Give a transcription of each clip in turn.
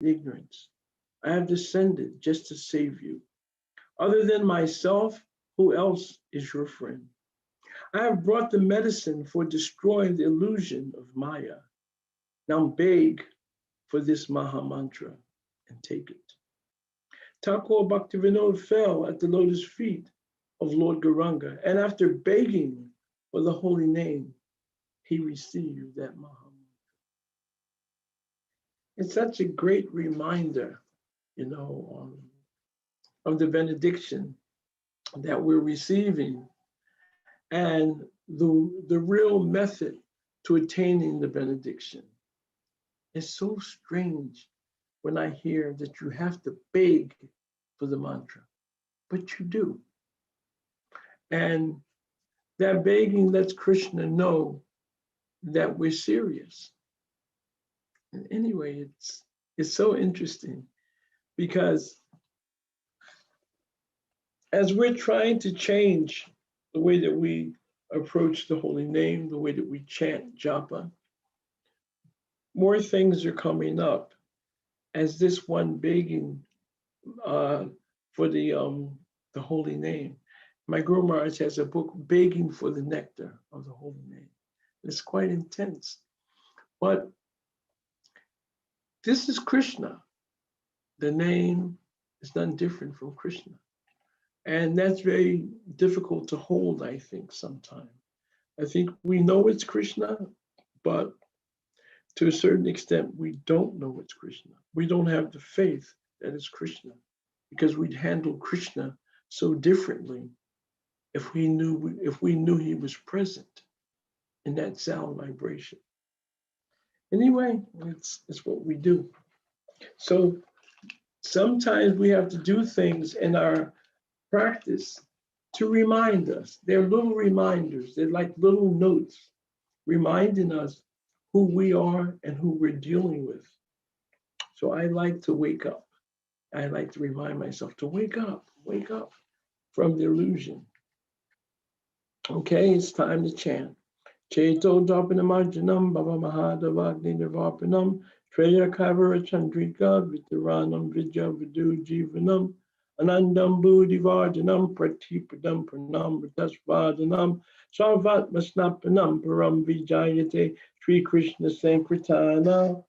ignorance. I have descended just to save you. Other than myself, who else is your friend? I have brought the medicine for destroying the illusion of Maya. Now beg for this Maha Mantra and take it. Thakur Bhaktivinoda fell at the lotus feet of Lord Gauranga, and after begging for the holy name, he received that Maha Mantra. It's such a great reminder, of the benediction that we're receiving and the real method to attaining the benediction. It's so strange when I hear that you have to beg for the mantra, but you do. And that begging lets Krishna know that we're serious. And anyway, it's so interesting because as we're trying to change the way that we approach the holy name, the way that we chant japa, more things are coming up as this one begging for the holy name. My Guru Maharaj has a book, Begging for the Nectar of the Holy Name. It's quite intense. But this is Krishna. The name is none different from Krishna. And that's very difficult to hold, I think, sometimes. I think we know it's Krishna, but to a certain extent, we don't know it's Krishna. We don't have the faith that it's Krishna because we'd handle Krishna so differently if we knew he was present in that sound vibration. Anyway, it's what we do. So sometimes we have to do things in our practice to remind us. They're little reminders. They're like little notes reminding us who we are and who we're dealing with. So I like to wake up. I like to remind myself to wake up from the illusion. Okay, it's time to chant. Cheto Dharpanamarjanam Baba Mahadavagni Nirvapanam Treya Kavara Chandrika Vitaranam Vidya Vidu Jivanam Anandam Buddhivardhanam Pratipadam Pranam Vritasvadanam Sarvatma Snapanam Param Vijayate Sri Krishna Sankirtana.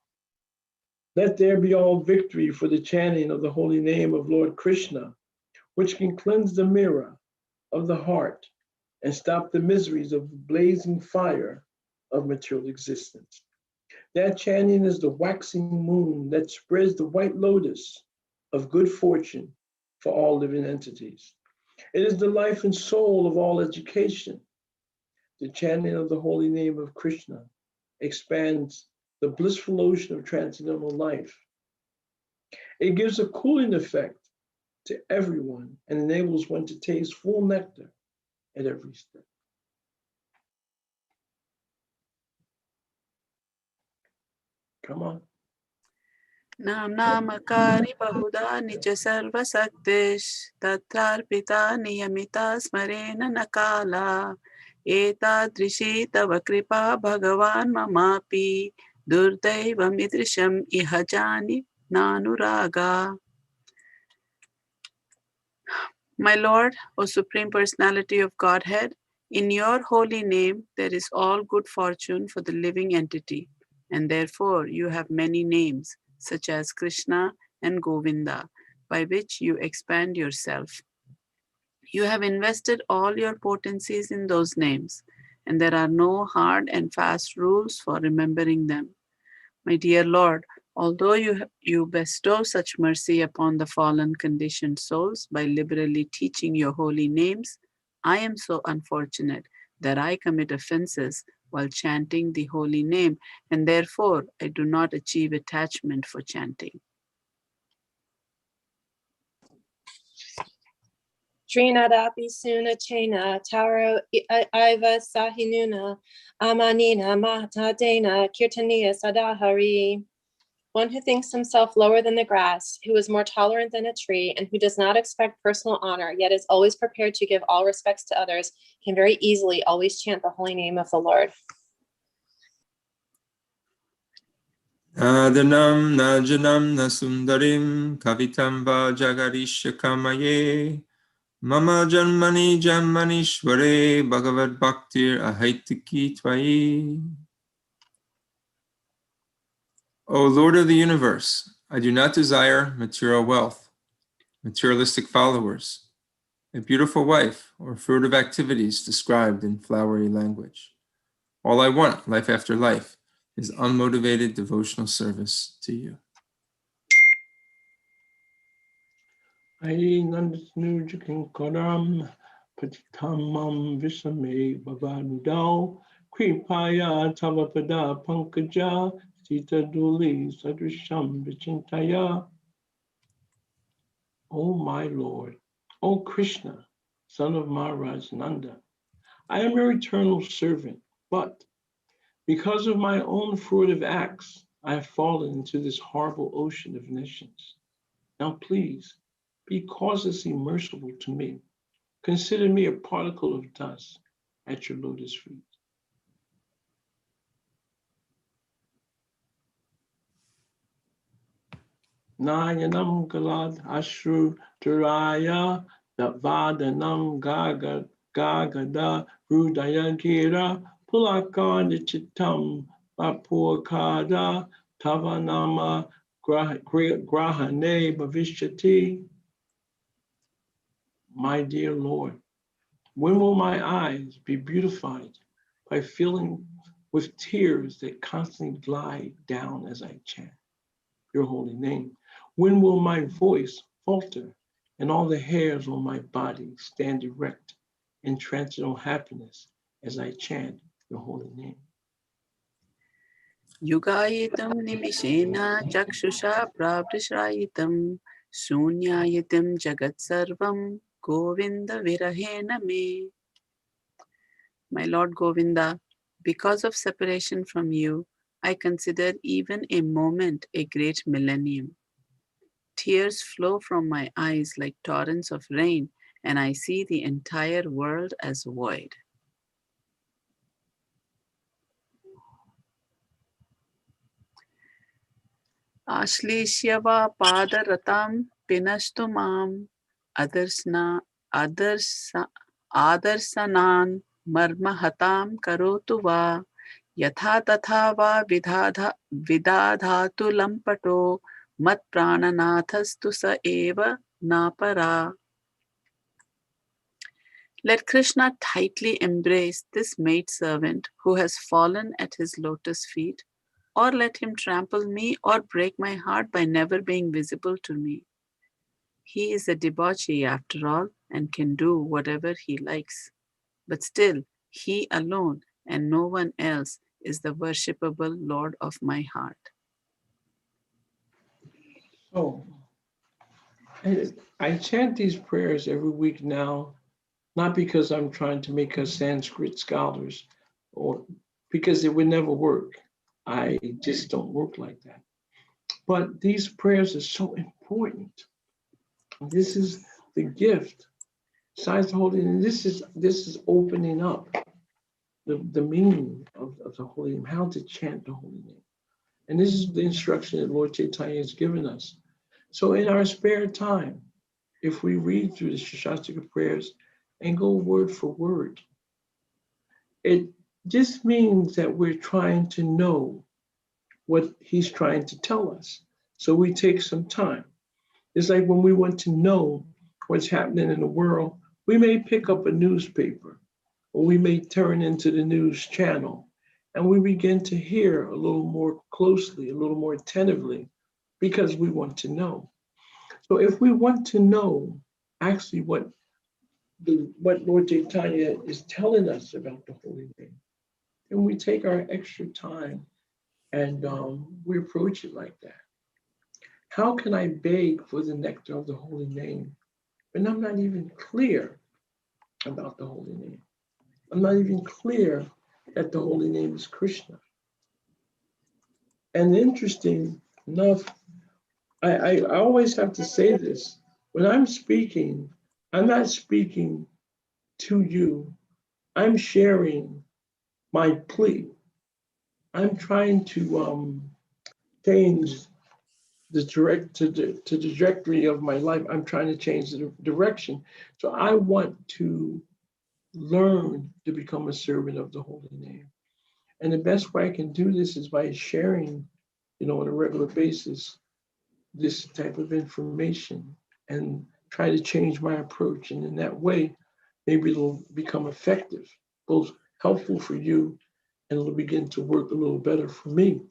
Let there be all victory for the chanting of the holy name of Lord Krishna, which can cleanse the mirror of the heart and stop the miseries of the blazing fire of material existence. That chanting is the waxing moon that spreads the white lotus of good fortune for all living entities. It is the life and soul of all education. The chanting of the holy name of Krishna expands the blissful ocean of transcendental life. It gives a cooling effect to everyone and enables one to taste full nectar at every step. Come on. Nam Namakari Bahuda Nija Sarva Saktish Tatrarpita Niyamita Smarena Nakala Etadrishi Tava Kripa Bhagavan Mamapi Durdaiva Midrisham Ihajani Nanuraga. My Lord, O Supreme Personality of Godhead, in your holy name there is all good fortune for the living entity, and therefore you have many names, such as Krishna and Govinda, by which you expand yourself. You have invested all your potencies in those names, and there are no hard and fast rules for remembering them. My dear Lord, although you bestow such mercy upon the fallen conditioned souls by liberally teaching your holy names, I am so unfortunate that I commit offenses while chanting the holy name, and therefore I do not achieve attachment for chanting. Trinadapi Suna Chena Taro Iva Sahinuna Amanina Mahatadena Kirtaniya Sadahari. One who thinks himself lower than the grass, who is more tolerant than a tree, and who does not expect personal honor, yet is always prepared to give all respects to others, can very easily always chant the holy name of the Lord. Adanam najanam nasundarim kavitam va jagarisha kamaye mama janmani janmanishvare bhagavad bhaktir ahaitiki tvayi. O Lord of the universe, I do not desire material wealth, materialistic followers, a beautiful wife, or fruit of activities described in flowery language. All I want, life after life, is unmotivated devotional service to you. Ainandasnujakin Kodam Patitamam Visame Bhavadao Kripaya Tavapada Pankaja Sita Duli Sadrisham Vichintaya. O my Lord, O Krishna, son of Maharaj Nanda, I am your eternal servant, but because of my own fruitive acts, I have fallen into this horrible ocean of nations. Now please, be causelessly merciful to me. Consider me a particle of dust at your lotus feet. Nayanam galad ashru turaya vadanam gagada rudaya gira pulakanda chitam vapurkada tavanama grahane bhavishyati. My dear Lord, when will my eyes be beautified by filling with tears that constantly glide down as I chant your holy name? When will my voice falter and all the hairs on my body stand erect in transcendental happiness as I chant your holy name? Yugayitam nimishena chakshusha prabdishrayitam shunyayitam jagat sarvam Govinda virahena me. My Lord Govinda, because of separation from you, I consider even a moment a great millennium. Tears flow from my eyes like torrents of rain, and I see the entire world as void. Ashlishyava padaratam pinastu mam adarsanan marmahatam karotu va yatha tatha va vidadhatu lampato mat prananathastu sa eva napara. Let Krishna tightly embrace this maidservant who has fallen at his lotus feet, or let him trample me or break my heart by never being visible to me. He is a debauchee after all and can do whatever he likes. But still, he alone and no one else is the worshipable Lord of my heart. So, I chant these prayers every week now, not because I'm trying to make us Sanskrit scholars or because it would never work. I just don't work like that. But these prayers are so important. This is the gift. Besides holy name, this is opening up the meaning of the holy name, how to chant the holy name. And this is the instruction that Lord Chaitanya has given us. So in our spare time, if we read through the Shastastika prayers and go word for word, it just means that we're trying to know what he's trying to tell us. So we take some time. It's like when we want to know what's happening in the world, we may pick up a newspaper or we may turn into the news channel and we begin to hear a little more closely, a little more attentively, because we want to know. So if we want to know actually what Lord Chaitanya is telling us about the holy name, then we take our extra time and we approach it like that. How can I beg for the nectar of the holy name when I'm not even clear about the holy name? I'm not even clear that the holy name is Krishna. And interesting enough, I always have to say this. When I'm speaking, I'm not speaking to you. I'm sharing my plea. I'm trying to change the trajectory of my life. I'm trying to change the direction. So I want to learn to become a servant of the holy name. And the best way I can do this is by sharing, on a regular basis, this type of information and try to change my approach. And in that way, maybe it'll become effective, both helpful for you, and it'll begin to work a little better for me.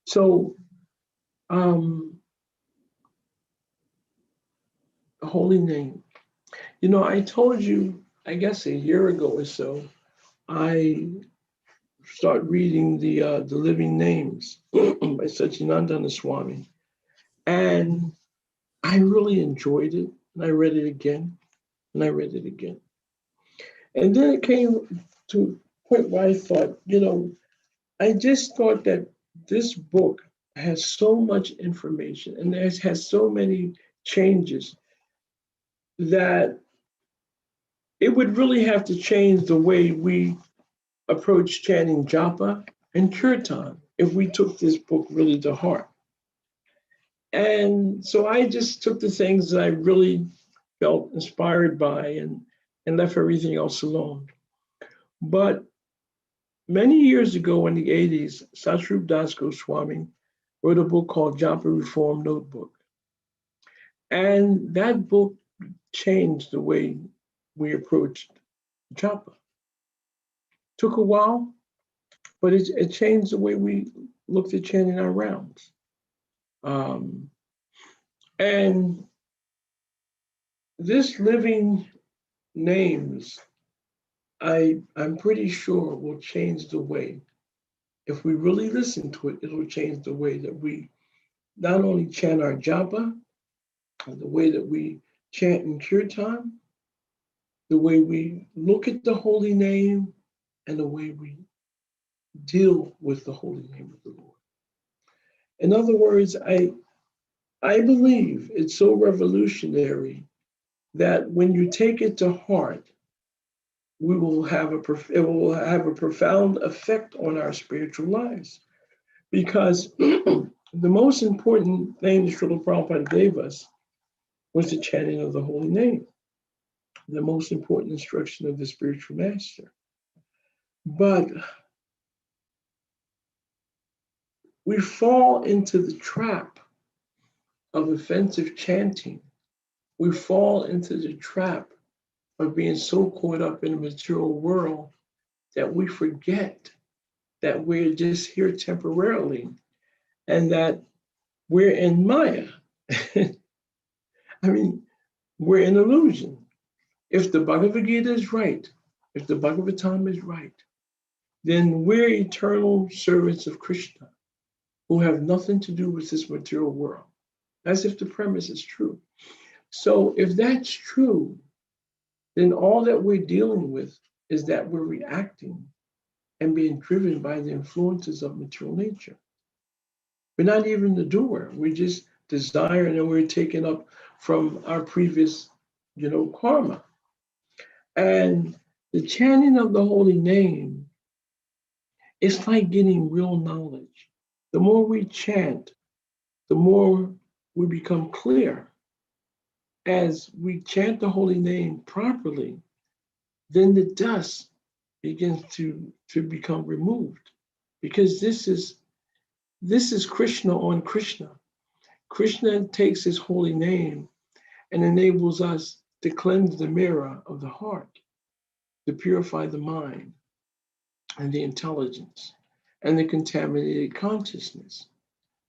So, the holy name. I told you, I guess a year ago or so, I started reading the Living Names by Satchidananda Swami, and I really enjoyed it. And I read it again, and I read it again, and then it came to a point where I thought, I just thought that this book has so much information and it has so many changes that it would really have to change the way we approach chanting japa and kirtan if we took this book really to heart. And so I just took the things that I really felt inspired by and left everything else alone. But many years ago in the 80s, Satsrup Das Goswami wrote a book called Japa Reform Notebook. And that book changed the way we approached japa. Took a while, but it changed the way we looked at chanting our rounds. And this living names, I'm pretty sure will change the way. If we really listen to it, it'll change the way that we not only chant our japa, the way that we chant in kirtan, the way we look at the holy name, and the way we deal with the holy name of the Lord. In other words, I believe it's so revolutionary that when you take it to heart, it will have a profound effect on our spiritual lives. Because the most important name Srila Prabhupada gave us was the chanting of the holy name, the most important instruction of the spiritual master. But we fall into the trap of offensive chanting. We fall into the trap of being so caught up in the material world that we forget that we're just here temporarily and that we're in Maya. I mean, we're in illusion. If the Bhagavad Gita is right, if the Bhagavatam is right, then we're eternal servants of Krishna who have nothing to do with this material world, as if the premise is true. So if that's true, then all that we're dealing with is that we're reacting and being driven by the influences of material nature. We're not even the doer. We're just desiring and we're taken up from our previous, karma. And the chanting of the holy name is like getting real knowledge. The more we chant, the more we become clear. As we chant the holy name properly, then the dust begins to become removed. Because this is Krishna on Krishna. Krishna takes his holy name and enables us to cleanse the mirror of the heart, to purify the mind and the intelligence and the contaminated consciousness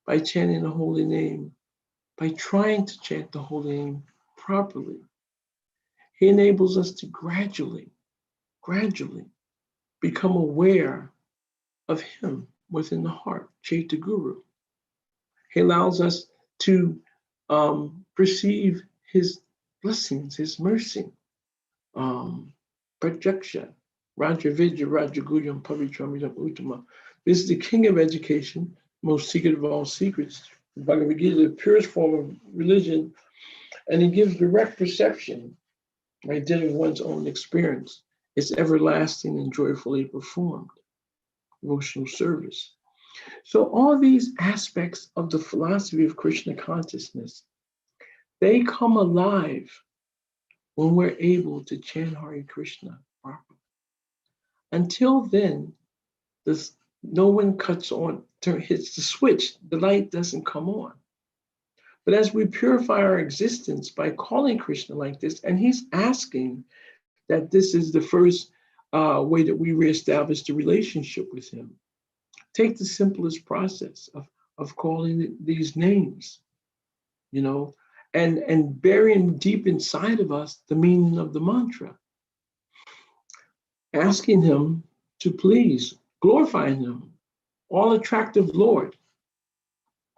by chanting the holy name, by trying to chant the holy name properly. He enables us to gradually become aware of him within the heart, Chaita Guru. He allows us to perceive his blessings, his mercy. Prajaksha, Raja Vidya, Raja Guyam, Pavitramidam Uttama. This is the king of education, most secret of all secrets. The Bhagavad Gita, the purest form of religion, and he gives direct perception, right, dealing with one's own experience. It's everlasting and joyfully performed, devotional service. So all these aspects of the philosophy of Krishna consciousness, they come alive when we're able to chant Hare Krishna properly. Until then, no one hits the switch, the light doesn't come on. But as we purify our existence by calling Krishna like this, and he's asking that this is the first way that we reestablish the relationship with him. Take the simplest process of calling these names, and burying deep inside of us the meaning of the mantra. Asking him to please, glorifying him, all attractive Lord,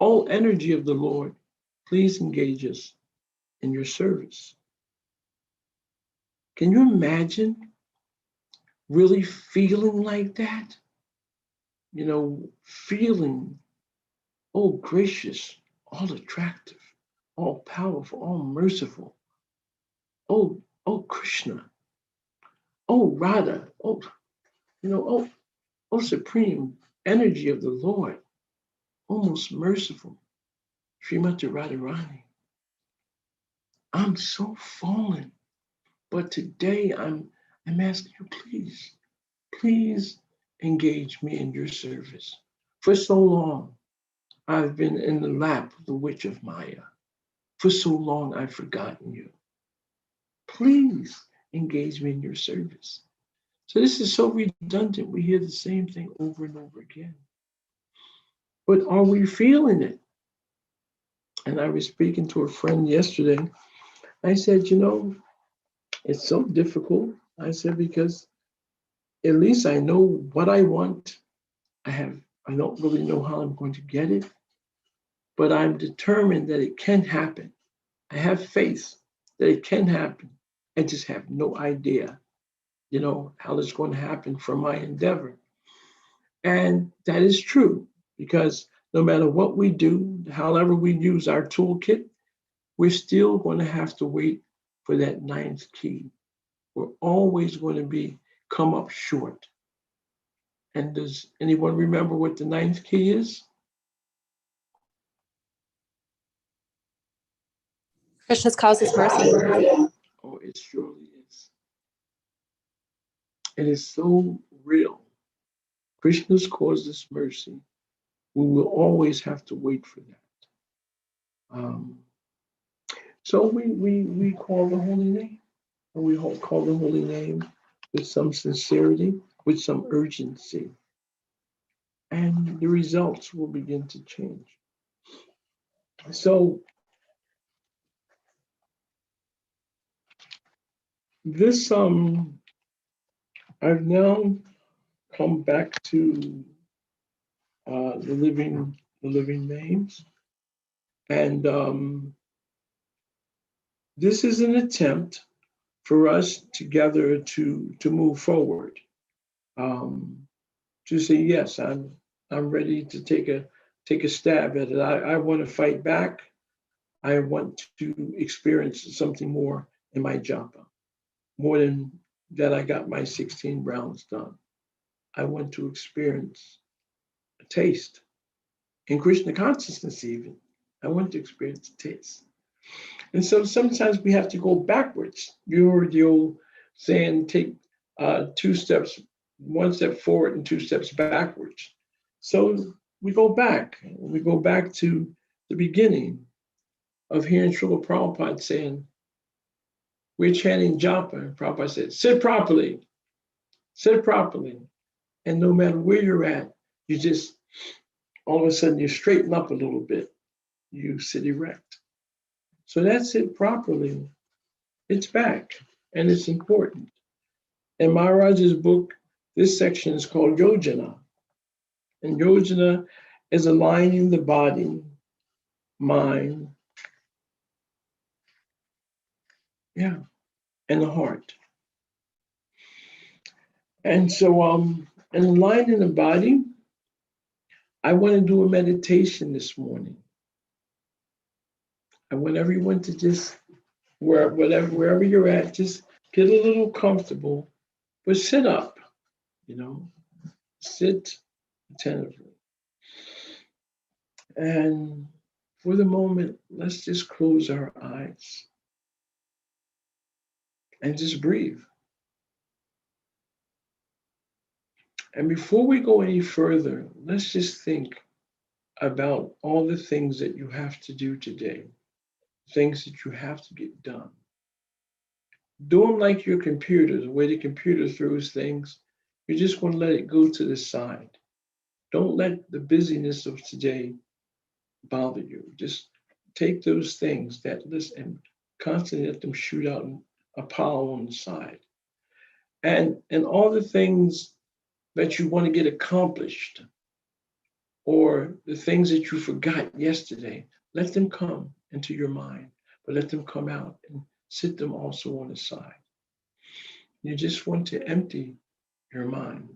all energy of the Lord, please engage us in your service. Can you imagine really feeling like that? Feeling, oh, gracious, all attractive, all powerful, all merciful. Oh, Krishna. Oh, Radha. Oh, supreme energy of the Lord. Almost merciful. Srimati Radharani. I'm so fallen. But today I'm asking you, please engage me in your service. For so long, I've been in the lap of the witch of Maya. For so long, I've forgotten you. Please engage me in your service. So this is so redundant. We hear the same thing over and over again. But are we feeling it? And I was speaking to a friend yesterday. I said, it's so difficult. I said, because at least I know what I want. I don't really know how I'm going to get it, but I'm determined that it can happen. I have faith that it can happen. I just have no idea, how it's going to happen for my endeavor. And that is true, because no matter what we do, however we use our toolkit, we're still going to have to wait for that ninth key. We're always going to come up short. And does anyone remember what the ninth key is? Krishna's causes mercy. Oh, it surely is. It is so real. Krishna's causes mercy. We will always have to wait for that. So we call the holy name, and we call the holy name with some sincerity, with some urgency, and the results will begin to change. So this I've now come back to the living names, and this is an attempt for us together to move forward, to say yes, I'm ready to take a stab at it. I want to fight back. I want to experience something more in my japa, more than that I got my 16 rounds done. I want to experience a taste. In Krishna consciousness even, I want to experience a taste. And so sometimes we have to go backwards. You heard the old saying, take 2 steps, 1 step forward and 2 steps backwards. So we go back. We go back to the beginning of hearing Srila Prabhupada saying, we're chanting Japa. And Prabhupada said, sit properly. And no matter where you're at, you just, all of a sudden you straighten up a little bit. You sit erect. So that's it properly. It's back, and it's important. In Maharaj's book, this section is called Yojana. And Yojana is aligning the body, mind, and the heart. And so in aligning the body, I want to do a meditation this morning. I want everyone to just, wherever you're at, just get a little comfortable, but sit up, sit attentively. And for the moment, let's just close our eyes and just breathe. And before we go any further, let's just think about all the things that you have to do today, things that you have to get done. Do them like your computer, the way the computer throws things. You're just going to let it go to the side. Don't let the busyness of today bother you. Just take those things that list and constantly let them shoot out a pile on the side. And all the things that you want to get accomplished, or the things that you forgot yesterday, let them come into your mind, but let them come out and sit them also on the side. You just want to empty your mind.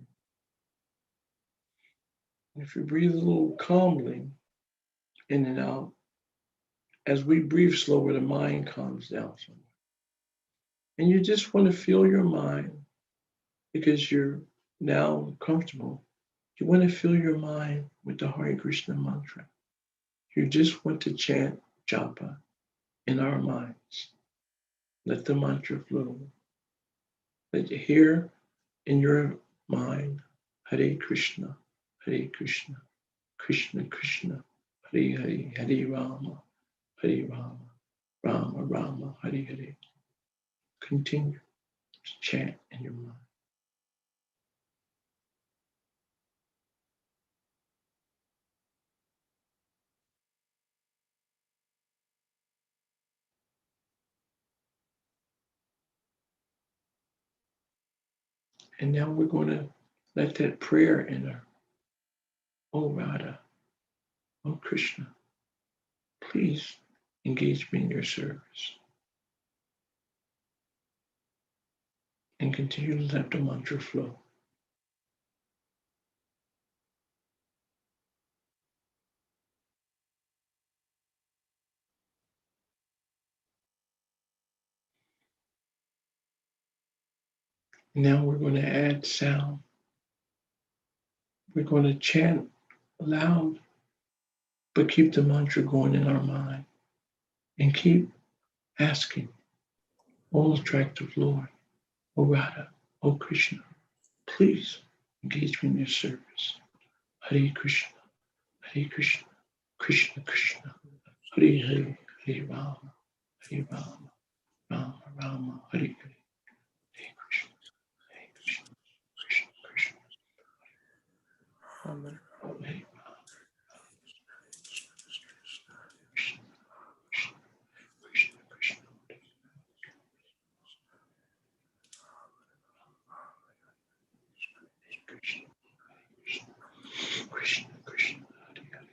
If you breathe a little calmly in and out, as we breathe slower, the mind calms down somewhat. And you just want to feel your mind, because you're now comfortable. You want to fill your mind with the Hare Krishna mantra. You just want to chant Japa in our minds. Let the mantra flow. Let you hear in your mind, Hare Krishna, Hare Krishna, Krishna Krishna, Hare Hare, Hare Rama, Hare Rama, Rama Rama, Hare Hare. Continue to chant in your mind. And now we're going to let that prayer enter. Oh Radha, oh Krishna, please engage me in your service. And continue to let the mantra flow. Now we're going to add sound. We're going to chant loud, but keep the mantra going in our mind. And keep asking, O attractive Lord, O Radha, O Krishna, please engage me in your service. Hare Krishna, Hare Krishna, Krishna Krishna, Hare Hare, Hare Rama, Hare Rama, Rama Rama, Hare Hare, Hare Krishna, Hare Krishna, Krishna Krishna, Amen. Hare Rama, Krishna, Krishna, Krishna Krishna, Hare Krishna, Krishna, Krishna Krishna, Hare Hare.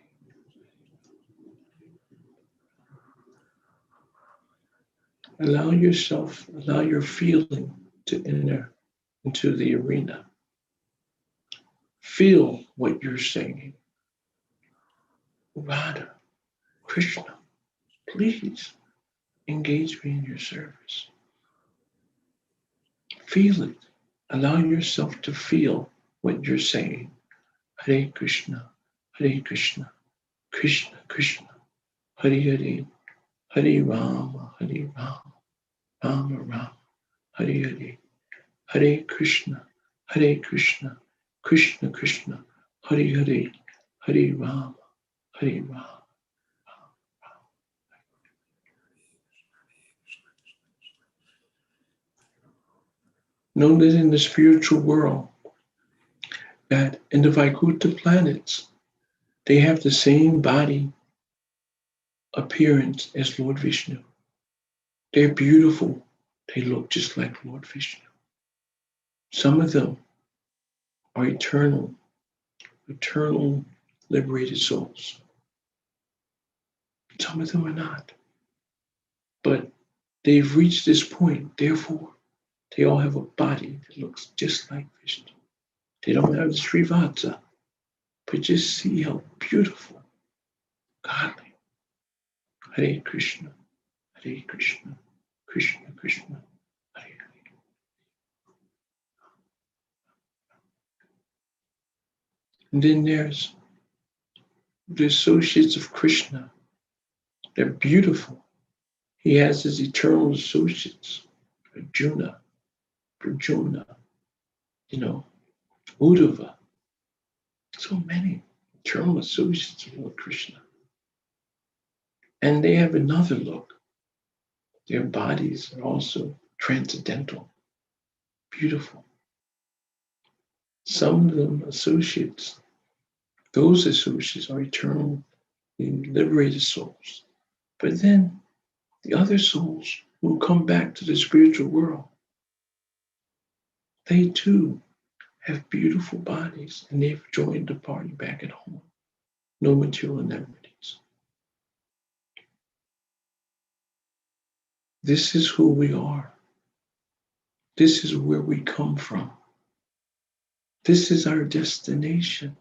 Allow yourself, allow your feeling to enter into the arena. Feel what you're saying. Radha, Krishna, please engage me in your service. Feel it. Allow yourself to feel what you're saying. Hare Krishna, Hare Krishna, Krishna Krishna, Hare Hare, Hare Rama, Hare Rama, Rama Rama, Hare Hare, Hare Krishna, Krishna Krishna, Hare Hare, Hare Rama, Hare Rama. Know that in the spiritual world, that in the Vaikuntha planets, they have the same body appearance as Lord Vishnu. They're beautiful. They look just like Lord Vishnu. Some of them are eternal liberated souls. Some of them are not. But they've reached this point, therefore, they all have a body that looks just like Vishnu. They don't have the Srivatsa, but just see how beautiful, godly. Hare Krishna, Hare Krishna, Krishna Krishna, Hare Hare. And then there's the associates of Krishna. They're beautiful. He has his eternal associates, Arjuna, Uddhava. So many eternal associates of Lord Krishna. And they have another look. Their bodies are also transcendental, beautiful. Some of them associates, those associates are eternal, liberated souls. But then the other souls who come back to the spiritual world, they too have beautiful bodies and they've joined the party back at home. No material amenities. This is who we are. This is where we come from. This is our destination.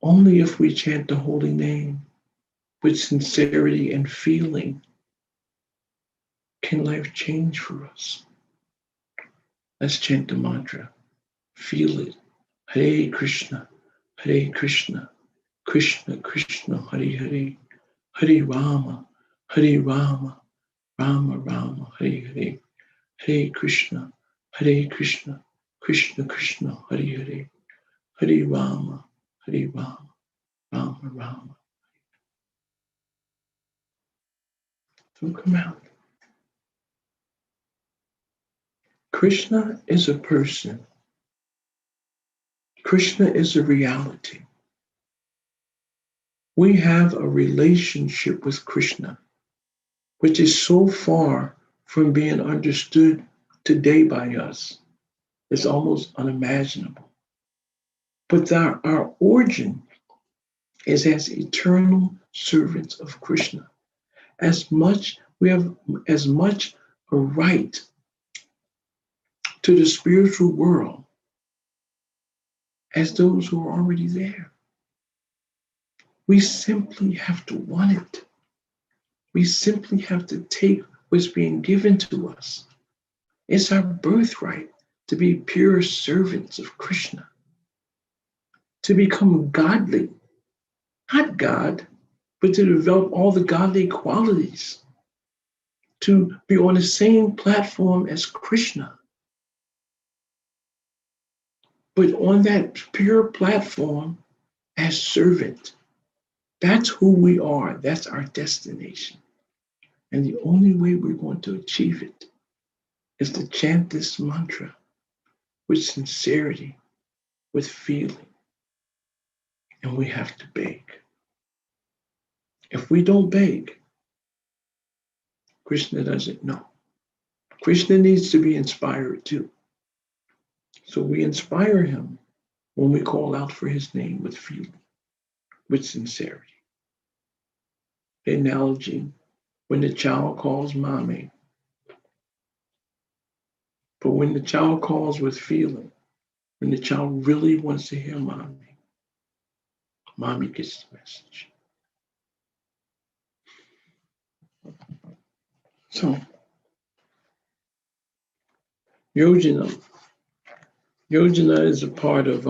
Only if we chant the holy name with sincerity and feeling can life change for us. Let's chant the mantra. Feel it. Hare Krishna, Krishna Krishna, Hare Hare, Hare Rama, Rama Rama, Hare Hare, Hare Krishna, Krishna Krishna, Hare Hare, Hare Rama, Rama Rama. So come out. Krishna is a person. Krishna is a reality. We have a relationship with Krishna, which is so far from being understood today by us. It's almost unimaginable. But our origin is as eternal servants of Krishna. We have as much a right to the spiritual world as those who are already there. We simply have to want it. We simply have to take what's being given to us. It's our birthright to be pure servants of Krishna, to become godly, not God, but to develop all the godly qualities, to be on the same platform as Krishna. But on that pure platform as servant, that's who we are. That's our destination. And the only way we're going to achieve it is to chant this mantra with sincerity, with feeling. And we have to beg. If we don't beg, Krishna doesn't know. Krishna needs to be inspired too. So we inspire him when we call out for his name with feeling, with sincerity. The analogy, when the child calls mommy, but when the child calls with feeling, when the child really wants to hear mommy, mommy gets the message. So, Yojana is a part of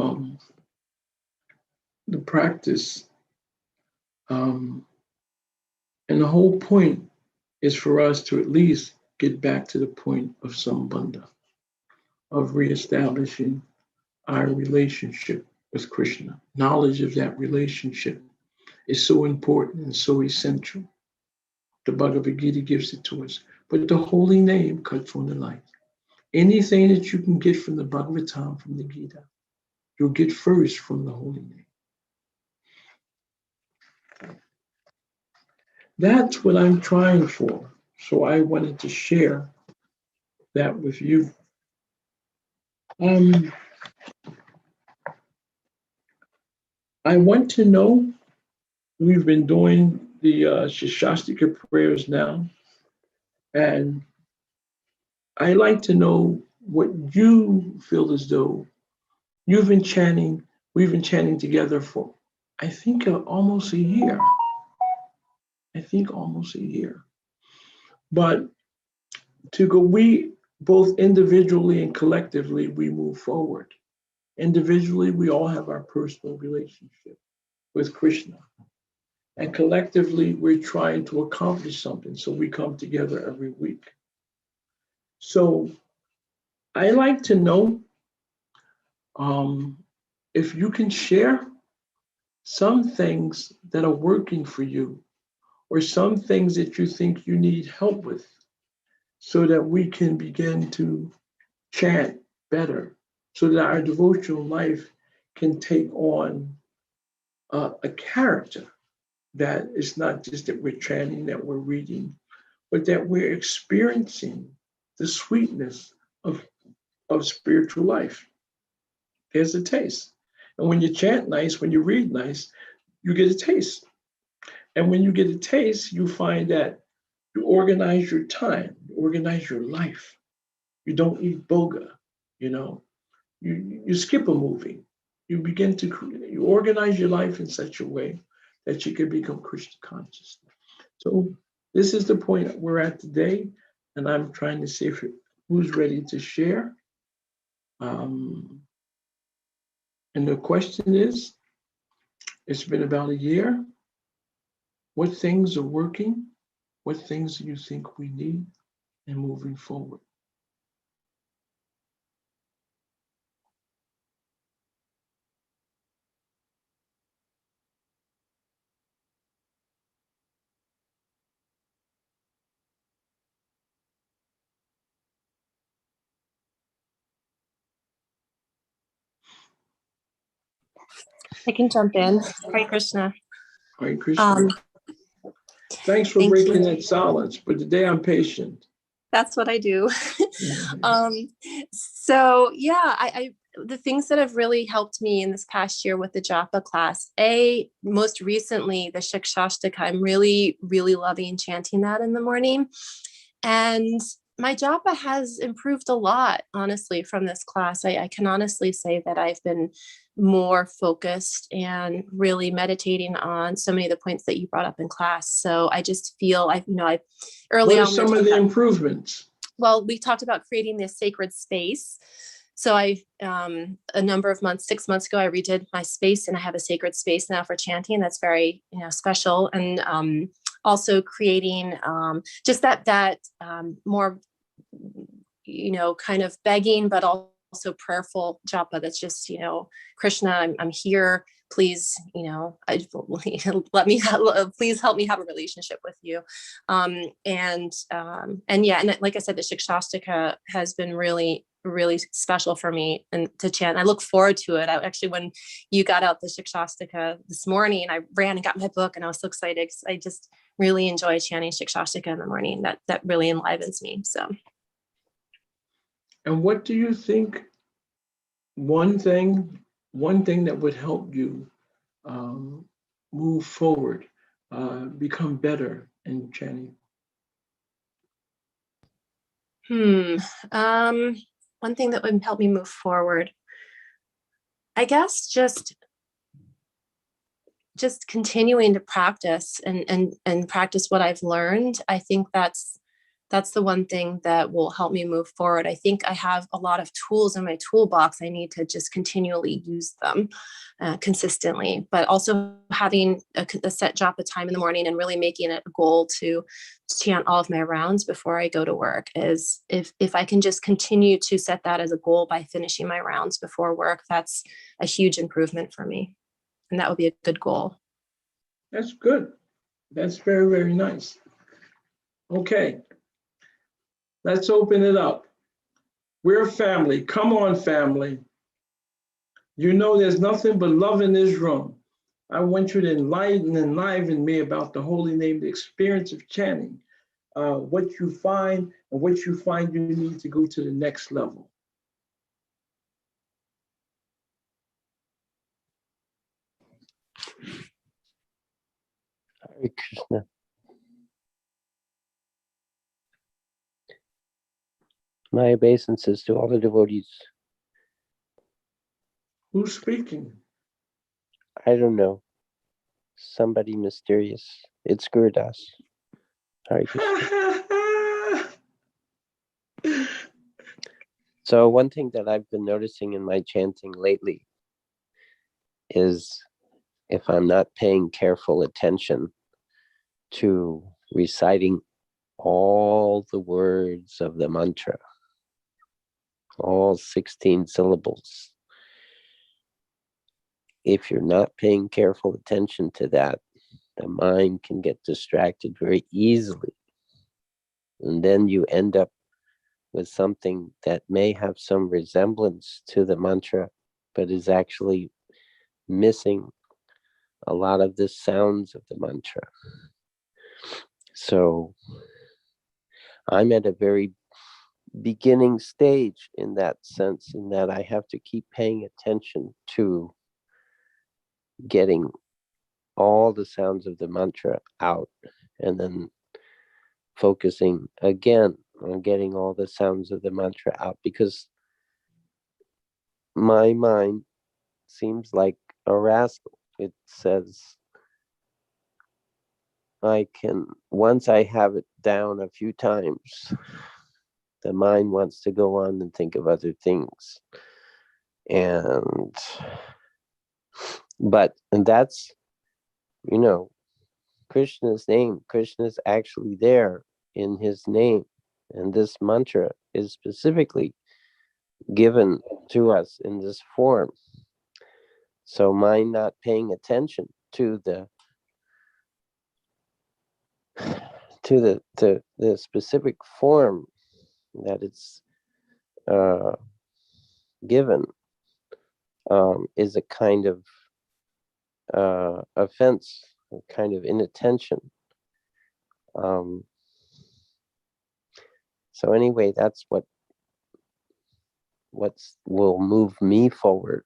the practice. And the whole point is for us to at least get back to the point of Sambandha, of reestablishing our relationship with Krishna. Knowledge of that relationship is so important and so essential. The Bhagavad Gita gives it to us. But the holy name cuts from the light. Anything that you can get from the Bhagavatam, from the Gita, you'll get first from the holy name. That's what I'm trying for. So I wanted to share that with you. I want to know, we've been doing the Shastika prayers now, and I like to know what you feel as though we've been chanting together for, I think almost a year. But we both individually and collectively, we move forward. Individually, we all have our personal relationship. with Krishna. And collectively, we're trying to accomplish something. So we come together every week. So I like to know if you can share some things that are working for you or some things that you think you need help with so that we can begin to chant better, so that our devotional life can take on a character that is not just that we're chanting, that we're reading, but that we're experiencing the sweetness of spiritual life. There's a taste. And when you chant nice, when you read nice, you get a taste. And when you get a taste, you find that you organize your time, you organize your life. You don't eat boga, you know. You skip a movie. You begin to you organize your life in such a way that you can become Krishna conscious. So this is the point we're at today, and I'm trying to see if who's ready to share. And the question is, it's been about a year. What things are working? What things do you think we need and moving forward? I can jump in. Hare Krishna. Hare Krishna. Thanks for Thank breaking you. that silence, but today I'm patient. That's what I do. Mhm. So yeah, I the things that have really helped me in this past year with the Japa class, most recently the Shikshashtaka. I'm really, really loving chanting that in the morning. And my Japa has improved a lot, honestly, from this class. I can honestly say that I've been more focused and really meditating on so many of the points that you brought up in class. So I just feel I early What are on some of the improvements? well, we talked about creating this sacred space. So I, a number of months, 6 months ago, I redid my space, and I have a sacred space now for chanting. That's very, special. And also creating just that more, kind of begging, but also prayerful japa. That's just, Krishna, I'm here. Please, let me please help me have a relationship with you. And yeah, and like I said, the Shikshashtaka has been really, really special for me and to chant. I look forward to it. I actually, when you got out the Shikshashtaka this morning, I ran and got my book, and I was so excited because I just really enjoy chanting Shikshashtaka in the morning. That really enlivens me. So. And what do you think one thing that would help you move forward, become better in chanting? One thing that would help me move forward, I guess, just continuing to practice and practice what I've learned. I think that's the one thing that will help me move forward. I think I have a lot of tools in my toolbox. I need to just continually use them consistently, but also having a set japa time in the morning and really making it a goal to chant all of my rounds before I go to work. Is if I can just continue to set that as a goal by finishing my rounds before work, that's a huge improvement for me. And that would be a good goal. That's good. That's very, very nice. Okay, let's open it up. We're a family. Come on, family. You know there's nothing but love in this room. I want you to enliven me about the holy name, the experience of chanting, what you find, and what you find you need to go to the next level. Hare Krishna. My obeisances to all the devotees. Who's speaking? I don't know. Somebody mysterious. It's Gurudas. Hare Krishna. So one thing that I've been noticing in my chanting lately is if I'm not paying careful attention to reciting all the words of the mantra, all 16 syllables, if you're not paying careful attention to that, the mind can get distracted very easily. And then you end up with something that may have some resemblance to the mantra, but is actually missing a lot of the sounds of the mantra. So I'm at a very beginning stage in that sense, in that I have to keep paying attention to getting all the sounds of the mantra out, and then focusing again on getting all the sounds of the mantra out, because my mind seems like a rascal. It says, once I have it down a few times, the mind wants to go on and think of other things. And that's, Krishna's name. Krishna's actually there in his name. And this mantra is specifically given to us in this form. So mind not paying attention to the specific form that it's given is a kind of offense, a kind of inattention. So anyway, that's what will move me forward,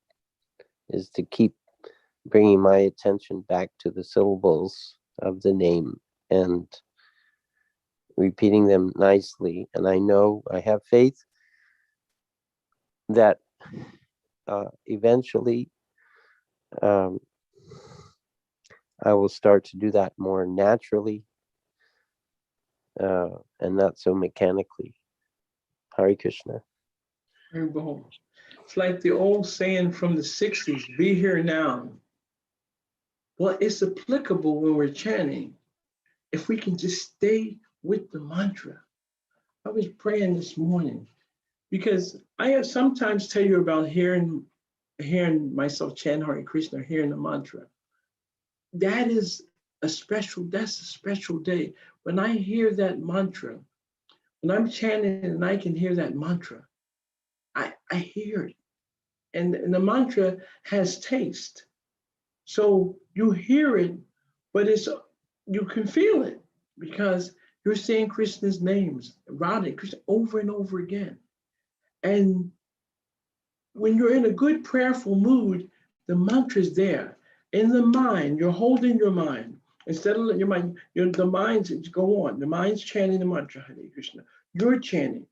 is to keep bringing my attention back to the syllables of the name and repeating them nicely. And I know, I have faith that eventually I will start to do that more naturally and not so mechanically. Hare Krishna. Very well. It's like the old saying from the 60s, be here now. Well, it's applicable when we're chanting. If we can just stay with the mantra. I was praying this morning because I have sometimes tell you about hearing myself chant Hare Krishna, hearing the mantra. That's a special day. When I hear that mantra, when I'm chanting and I can hear that mantra, I hear it. And the mantra has taste. So you hear it, but you can feel it because you're saying Krishna's names, Radha, Krishna, over and over again. And when you're in a good prayerful mood, the mantra's there. In the mind, you're holding your mind. Instead of letting your mind, the mind's go on. The mind's chanting the mantra, Hare Krishna. You're chanting.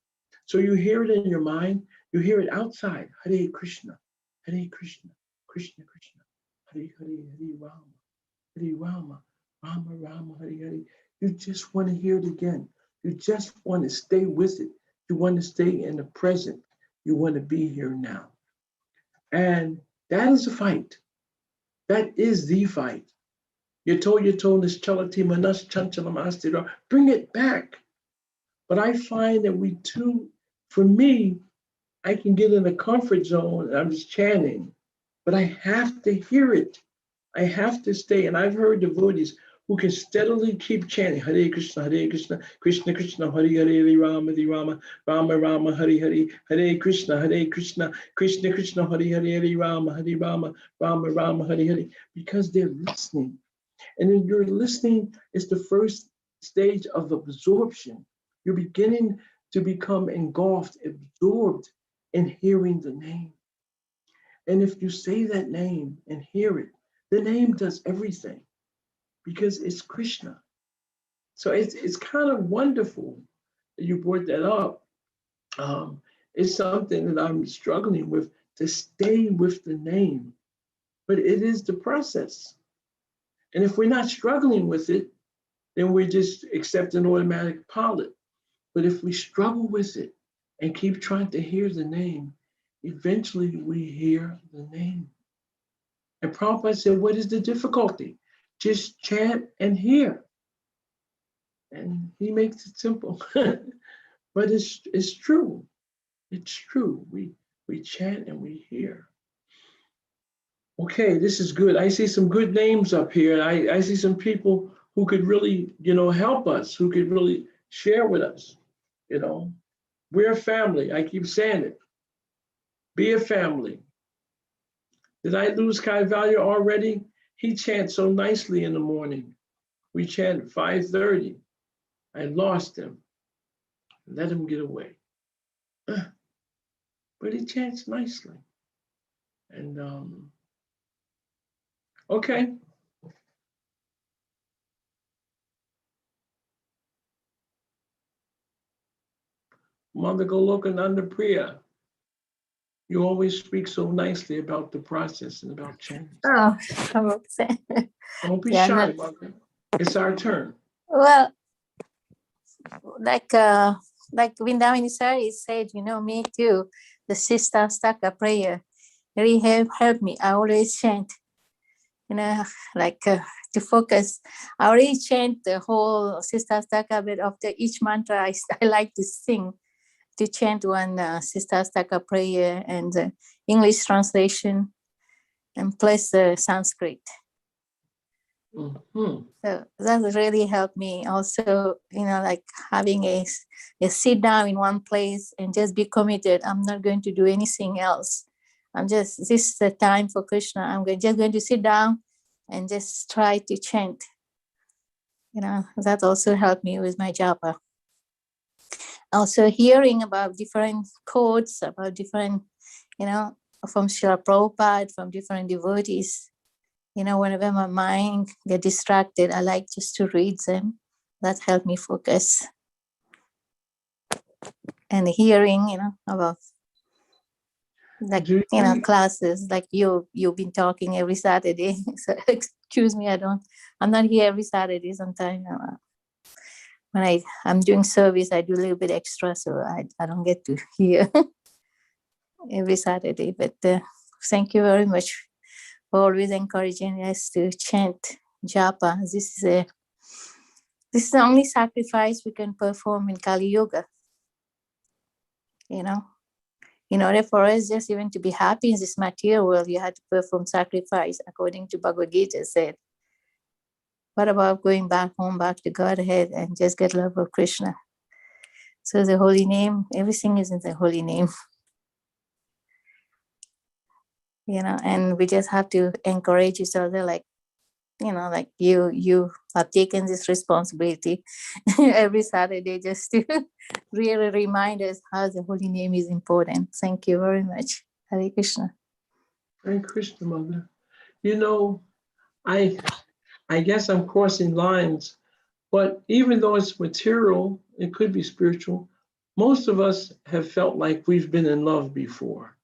So you hear it in your mind, you hear it outside, Hare Krishna, Krishna, Krishna, Hare Hare, Hare Rama, Rama Rama, Hare Hare. You just want to hear it again. You just want to stay with it. You want to stay in the present. You want to be here now. And that is a fight. That is the fight. Yato Nischalati Manas Chanchalam Astira. Bring it back. But I find that for me, I can get in a comfort zone and I'm just chanting, but I have to hear it. I have to stay. And I've heard devotees who can steadily keep chanting Hare Krishna, Krishna Krishna, Hare Hare, Rama, Rama Rama, Hare Hare, Hare Krishna, Krishna Krishna, Hare Hare, Rama, Rama Rama, Hare Hare, because they're listening. And then you're listening is the first stage of absorption. You're beginning to become engulfed, absorbed in hearing the name. And if you say that name and hear it, the name does everything because it's Krishna. So it's kind of wonderful that you brought that up. It's something that I'm struggling with, to stay with the name, but it is the process. And if we're not struggling with it, then we just accept an automatic pilot. But if we struggle with it and keep trying to hear the name, eventually we hear the name. And Prabhupada said, what is the difficulty? Just chant and hear. And he makes it simple. But it's true. It's true. We chant and we hear. Okay, this is good. I see some good names up here. And I see some people who could really, help us, who could really share with us. We're a family. I keep saying it. Be a family. Did I lose Kai Value already? He chants so nicely in the morning. We chant at 5:30. I lost him. Let him get away. But he chants nicely. And okay. Mother Golokananda Priya, you always speak so nicely about the process and about change. Oh, okay. Don't be Yeah, shy, Mother. It's our turn. Well, like Vindavani Sari said, me too. The Sister Staka prayer really helped me. I always chant, to focus. I already chant the whole Sister Staka, but after each mantra, I like to sing, to chant one Sister Staka prayer and the English translation, and plus the Sanskrit. Mm-hmm. So that really helped me also, like having a sit down in one place and just be committed. I'm not going to do anything else. This is the time for Krishna. I'm just going to sit down and just try to chant. That also helped me with my japa. Also hearing about different quotes, about different, from Srila Prabhupada, from different devotees. Whenever my mind get distracted, I like just to read them. That helped me focus. And hearing, about classes like you've been talking every Saturday. So excuse me, I'm not here every Saturday. Sometimes when I'm doing service, I do a little bit extra, so I don't get to hear every Saturday. But thank you very much for always encouraging us to chant japa. This is the only sacrifice we can perform in Kali Yuga. In order for us just even to be happy in this material world, you had to perform sacrifice, according to Bhagavad Gita said. What about going back home, back to Godhead, and just get love of Krishna? So the holy name, everything is in the holy name. And we just have to encourage each other, like you have taken this responsibility every Saturday just to really remind us how the holy name is important. Thank you very much. Hare Krishna. Hare Krishna, Mother. I guess I'm crossing lines, but even though it's material, it could be spiritual. Most of us have felt like we've been in love before,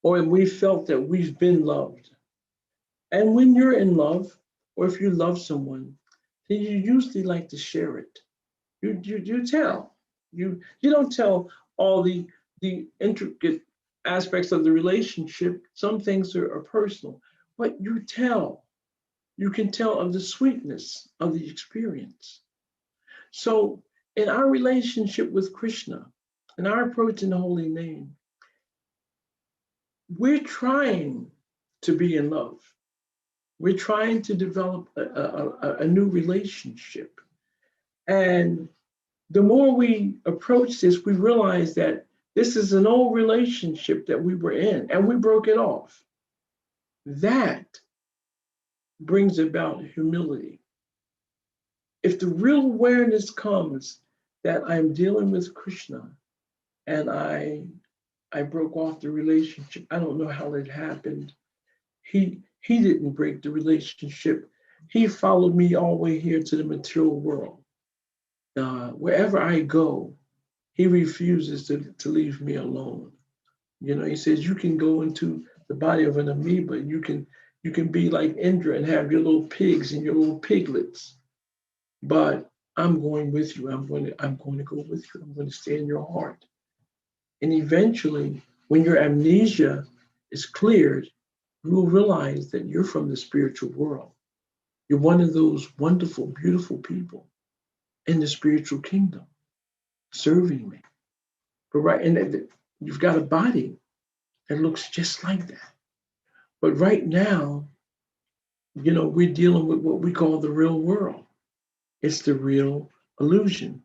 or we felt that we've been loved. And when you're in love, or if you love someone, then you usually like to share it. You tell. You don't tell all the intricate aspects of the relationship. Some things are personal, but you tell. You can tell of the sweetness of the experience. So in our relationship with Krishna, in our approach in the holy name, we're trying to be in love. We're trying to develop a new relationship. And the more we approach this, we realize that this is an old relationship that we were in and we broke it off. That brings about humility. If the real awareness comes that I'm dealing with Krishna and I broke off the relationship, I don't know how it happened. He didn't break the relationship. He followed me all the way here to the material world. Wherever I go, he refuses to leave me alone. He says you can go into the body of an amoeba. You can be like Indra and have your little pigs and your little piglets. But I'm going with you. I'm going to go with you. I'm going to stay in your heart. And eventually, when your amnesia is cleared, you will realize that you're from the spiritual world. You're one of those wonderful, beautiful people in the spiritual kingdom serving me. But and you've got a body that looks just like that. But right now, we're dealing with what we call the real world. It's the real illusion.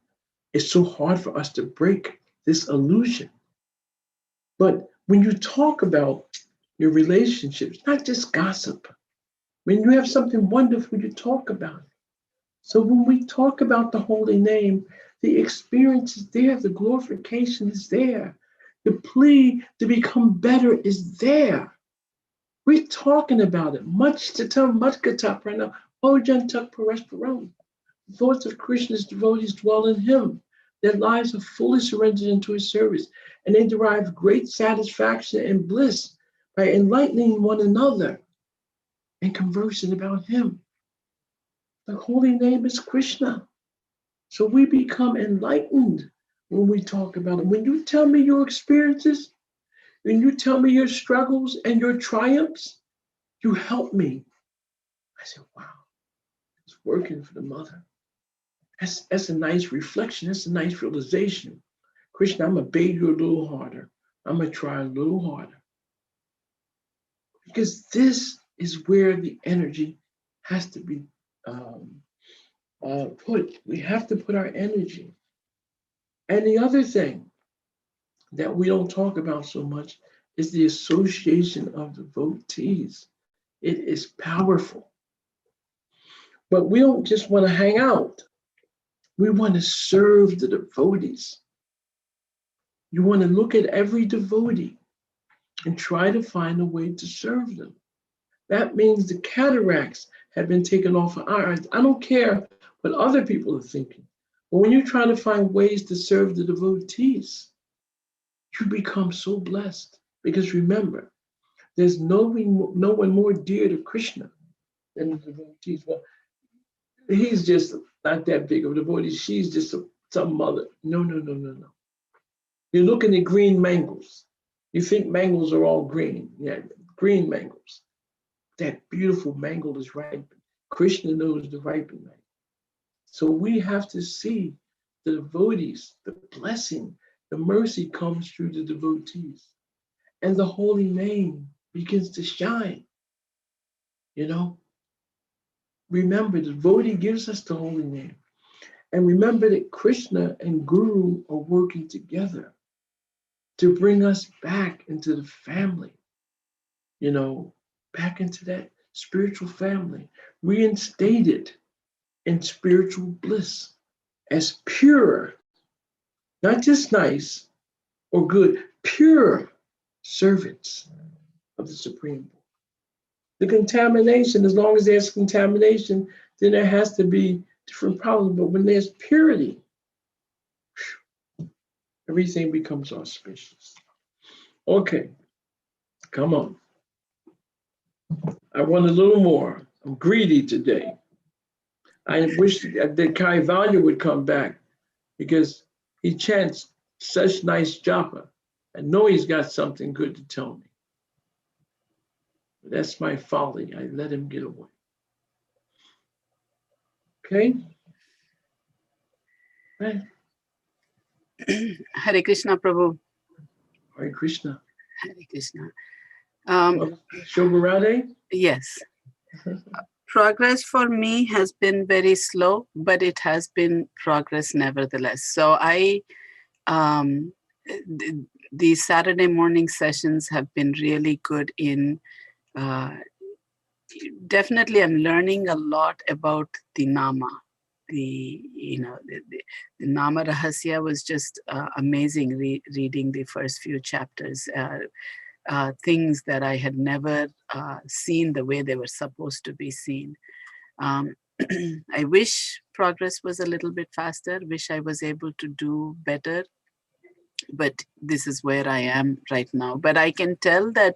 It's so hard for us to break this illusion. But when you talk about your relationships, not just gossip. When you have something wonderful, you talk about it. So when we talk about the holy name, the experience is there, the glorification is there, the plea to become better is there. We're talking about it. Much to tell, much katap right now. Ojan tuk paresparam. The thoughts of Krishna's devotees dwell in him. Their lives are fully surrendered into his service, and they derive great satisfaction and bliss by enlightening one another and conversing about him. The holy name is Krishna. So we become enlightened when we talk about it. When you tell me your experiences, when you tell me your struggles and your triumphs, you help me. I said, wow, it's working for the mother. That's a nice reflection. That's a nice realization. Krishna, I'm going to beg you a little harder. I'm going to try a little harder. Because this is where the energy has to be put. We have to put our energy. And the other thing that we don't talk about so much is the association of devotees. It is powerful. But we don't just want to hang out. We want to serve the devotees. You want to look at every devotee and try to find a way to serve them. That means the cataracts have been taken off of our eyes. I don't care what other people are thinking. But when you're trying to find ways to serve the devotees, you become so blessed. Because remember, there's no one more dear to Krishna than the devotees. Well, he's just not that big of a devotee. She's just some mother. No. You're looking at green mangoes. You think mangoes are all green. Yeah, green mangoes. That beautiful mango is ripe. Krishna knows the ripening mango. So we have to see the devotees, the blessing, the mercy comes through the devotees. And the holy name begins to shine. Remember, the devotee gives us the holy name. And remember that Krishna and Guru are working together to bring us back into the family, back into that spiritual family, reinstated in spiritual bliss as pure, not just nice or good, pure servants of the Supreme Lord. The contamination, as long as there's contamination, then there has to be different problems. But when there's purity, everything becomes auspicious. Okay, come on. I want a little more. I'm greedy today. I wish that Kaivalya would come back because he chants such nice japa. I know he's got something good to tell me. But that's my folly. I let him get away. Okay? Right. Hare Krishna, Prabhu. Hare Krishna. Hare Krishna. Shobharade? Yes. Progress for me has been very slow, but it has been progress nevertheless. So the Saturday morning sessions have been really good in, definitely I'm learning a lot about the Nama. The Nama Rahasya was just amazing reading the first few chapters. Things that I had never seen the way they were supposed to be seen. I wish progress was a little bit faster, wish I was able to do better, but this is where I am right now. But I can tell that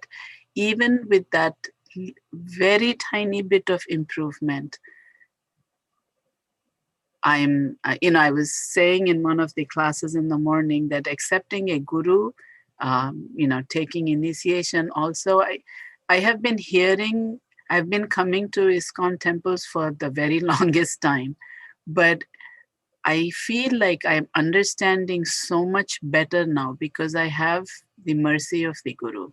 even with that very tiny bit of improvement, I was saying in one of the classes in the morning that accepting a guru, taking initiation also, I have been hearing, I've been coming to ISKCON temples for the very longest time, but I feel like I'm understanding so much better now because I have the mercy of the Guru.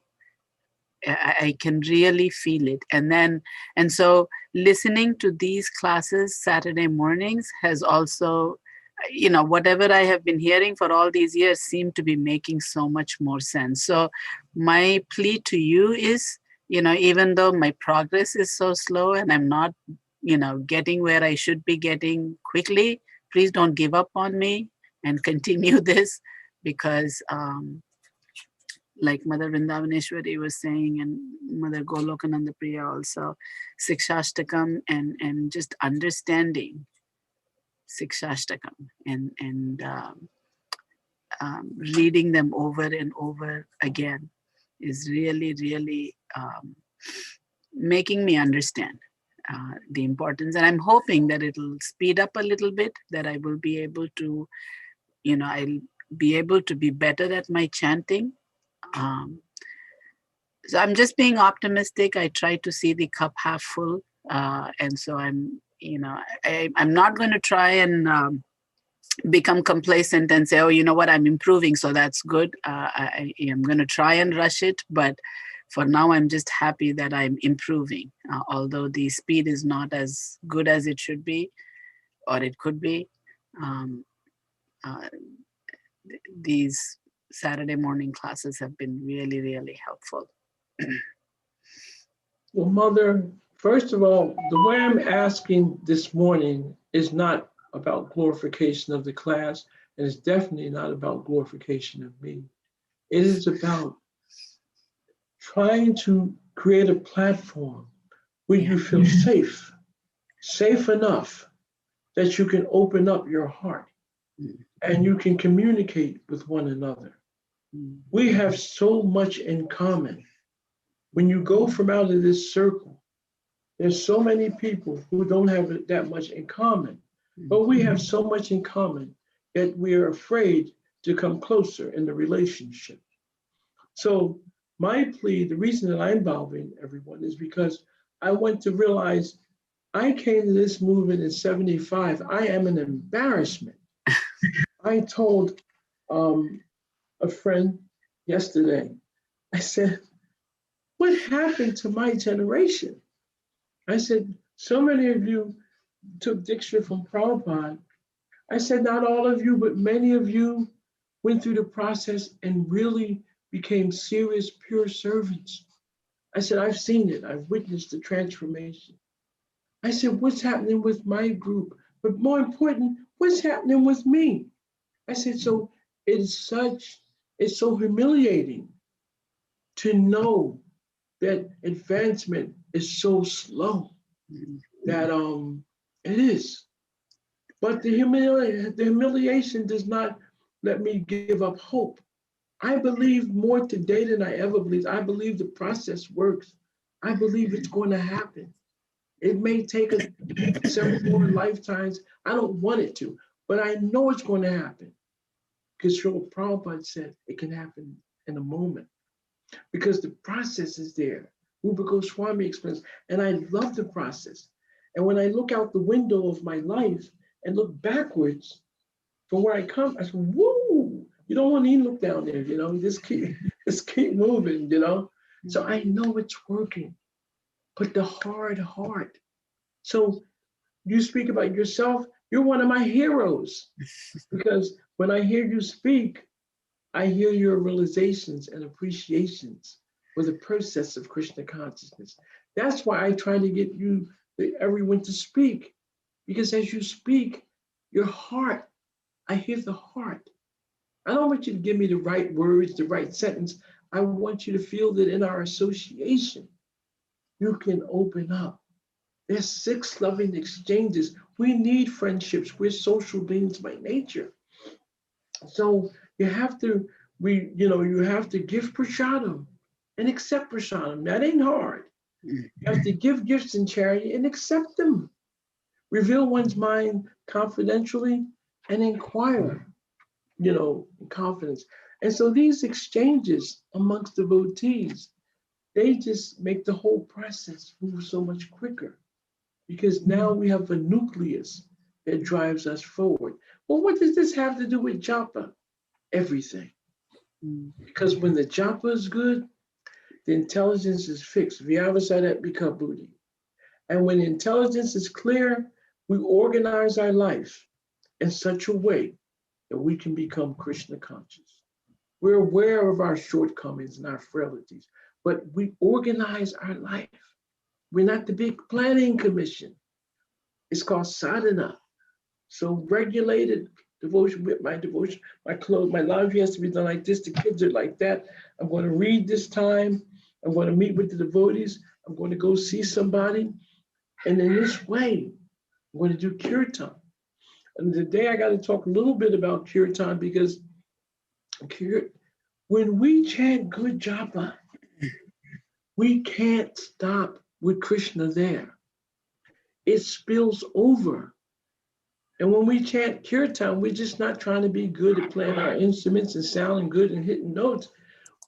I can really feel it. And so listening to these classes Saturday mornings has also, whatever I have been hearing for all these years seemed to be making so much more sense. So my plea to you is, even though my progress is so slow and I'm not, getting where I should be getting quickly, please don't give up on me and continue this because, like Mother Vrindavaneshwari was saying, and Mother Golokananda Priya also, Sikshashtakam and just understanding Sikshashtakam and reading them over and over again is really, really making me understand the importance. And I'm hoping that it'll speed up a little bit, that I will be able to, I'll be able to be better at my chanting. So I'm just being optimistic. I try to see the cup half full. And so I'm not going to try and become complacent and say, oh, you know what, I'm improving, so that's good. I am going to try and rush it. But for now, I'm just happy that I'm improving, although the speed is not as good as it should be or it could be. These Saturday morning classes have been really, really helpful. Well, Mother, first of all, the way I'm asking this morning is not about glorification of the class, and it's definitely not about glorification of me. It is about trying to create a platform where you feel safe enough that you can open up your heart and you can communicate with one another. We have so much in common. When you go from out of this circle, there's so many people who don't have that much in common, but we have so much in common, yet we are afraid to come closer in the relationship. So my plea, the reason that I'm involving everyone is because I want to realize I came to this movement in 75. I am an embarrassment. I told a friend yesterday, I said, what happened to my generation? I said, so many of you took dictionary from Prabhupada. I said, not all of you, but many of you went through the process and really became serious, pure servants. I said, I've seen it. I've witnessed the transformation. I said, what's happening with my group? But more important, what's happening with me? I said, so it's so humiliating to know that advancement is so slow that it is. But the humiliation does not let me give up hope. I believe more today than I ever believed. I believe the process works. I believe it's going to happen. It may take us several more lifetimes. I don't want it to, but I know it's going to happen. Because Srila Prabhupada said it can happen in a moment. Because the process is there. Rupa Goswami explains, and I love the process. And when I look out the window of my life and look backwards from where I come, I say, woo, you don't want to even look down there, just keep moving, So I know it's working, but the hard heart. So you speak about yourself, you're one of my heroes, because when I hear you speak, I hear your realizations and appreciations for the process of Krishna consciousness. That's why I try to get everyone to speak, because as you speak, your heart, I hear the heart. I don't want you to give me the right words, the right sentence. I want you to feel that in our association, you can open up. There's 6 loving exchanges. We need friendships. We're social beings by nature. So you have to give prasadam and accept prasadam. That ain't hard. You have to give gifts in charity and accept them. Reveal one's mind confidentially and inquire, in confidence. And so these exchanges amongst devotees they just make the whole process move so much quicker because now we have a nucleus that drives us forward. Well, what does this have to do with Japa? Everything. Because when the Japa is good, the intelligence is fixed. Vyavasadat bikabudi. And when intelligence is clear, we organize our life in such a way that we can become Krishna conscious. We're aware of our shortcomings and our frailties, but we organize our life. We're not the big planning commission. It's called sadhana. So regulated devotion with my devotion, my clothes, my laundry has to be done like this. The kids are like that. I'm going to read this time. I'm going to meet with the devotees. I'm going to go see somebody. And in this way, I'm going to do kirtan. And today I got to talk a little bit about kirtan because when we chant good japa, we can't stop with Krishna there. It spills over. And when we chant kirtan, we're just not trying to be good at playing our instruments and sounding good and hitting notes.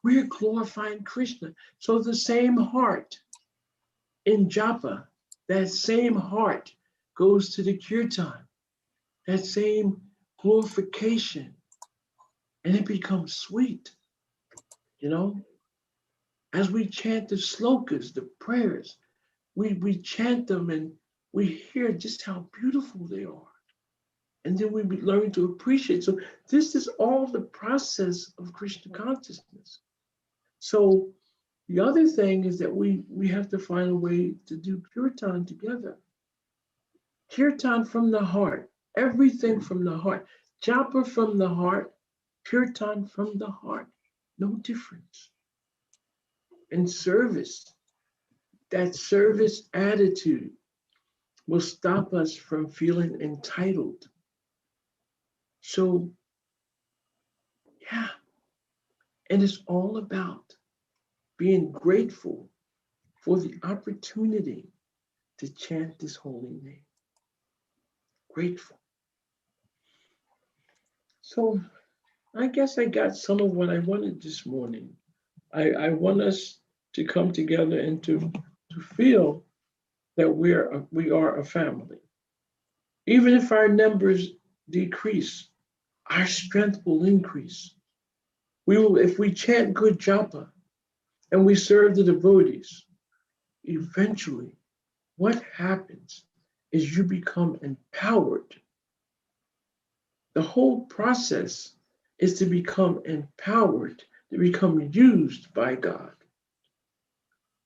We're glorifying Krishna. So the same heart in japa, that same heart goes to the kirtan, that same glorification, and it becomes sweet, you know? As we chant the slokas, the prayers, we chant them and we hear just how beautiful they are. And then we learn to appreciate. So this is all the process of Krishna consciousness. So the other thing is that we have to find a way to do kirtan together. Kirtan from the heart, everything from the heart. Japa from the heart, kirtan from the heart. No difference. And service, that service attitude will stop us from feeling entitled. So, yeah, and it's all about being grateful for the opportunity to chant this holy name. Grateful. So, I guess I got some of what I wanted this morning. I want us to come together and to feel that we are a family. Even if our numbers decrease, our strength will increase. We will, if we chant good japa and we serve the devotees, eventually what happens is you become empowered. The whole process is to become empowered, to become used by God.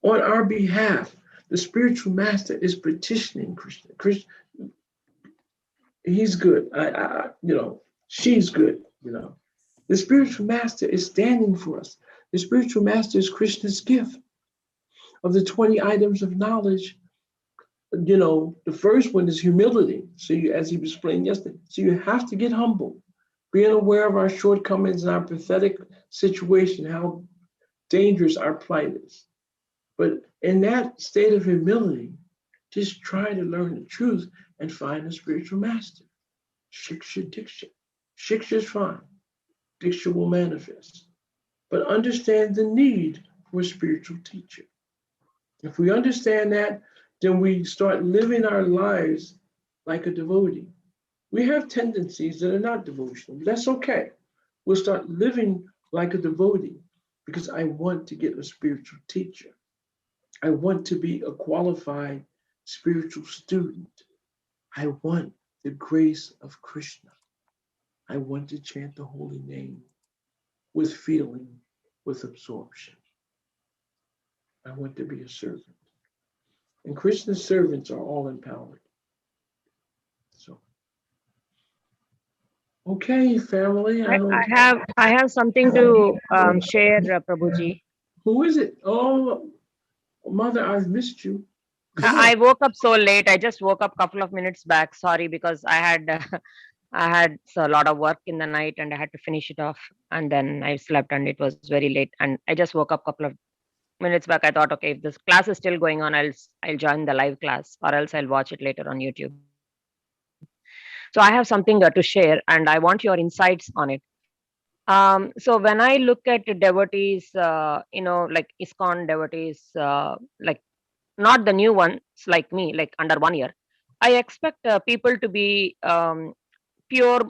On our behalf, the spiritual master is petitioning Krishna. Krishna, he's good. She's good. The spiritual master is standing for us. The spiritual master is Krishna's gift of the 20 items of knowledge. The first one is humility. So as he was explained yesterday, so you have to get humble, being aware of our shortcomings and our pathetic situation, how dangerous our plight is. But in that state of humility, just try to learn the truth and find a spiritual master. Shiksha Diksha. Shiksha is fine. Diksha will manifest. But understand the need for a spiritual teacher. If we understand that, then we start living our lives like a devotee. We have tendencies that are not devotional. That's okay. We'll start living like a devotee because I want to get a spiritual teacher. I want to be a qualified spiritual student. I want the grace of Krishna. I want to chant the holy name with feeling, with absorption. I want to be a servant. And Krishna's servants are all empowered. So, okay, family. I have something to share, Prabhuji. Who is it? Oh, Mother, I've missed you. I woke up so late. I just woke up a couple of minutes back. Sorry, because I had I had a lot of work in the night and I had to finish it off. And then I slept and it was very late. And I just woke up a couple of minutes back. I thought, okay, if this class is still going on, I'll join the live class, or else I'll watch it later on YouTube. So I have something to share, and I want your insights on it. So when I look at devotees, like ISKCON devotees, like not the new ones like me, like under 1 year, I expect people to be pure,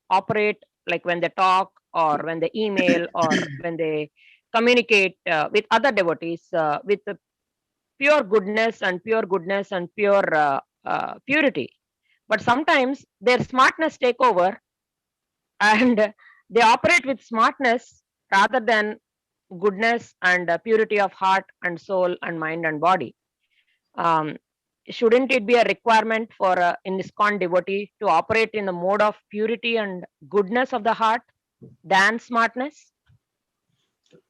operate like when they talk or when they email or when they communicate with other devotees with the pure goodness and pure purity. But sometimes their smartness take over and they operate with smartness rather than goodness and purity of heart and soul and mind and body. um, shouldn't it be a requirement for an ISKCON devotee to operate in the mode of purity and goodness of the heart than smartness?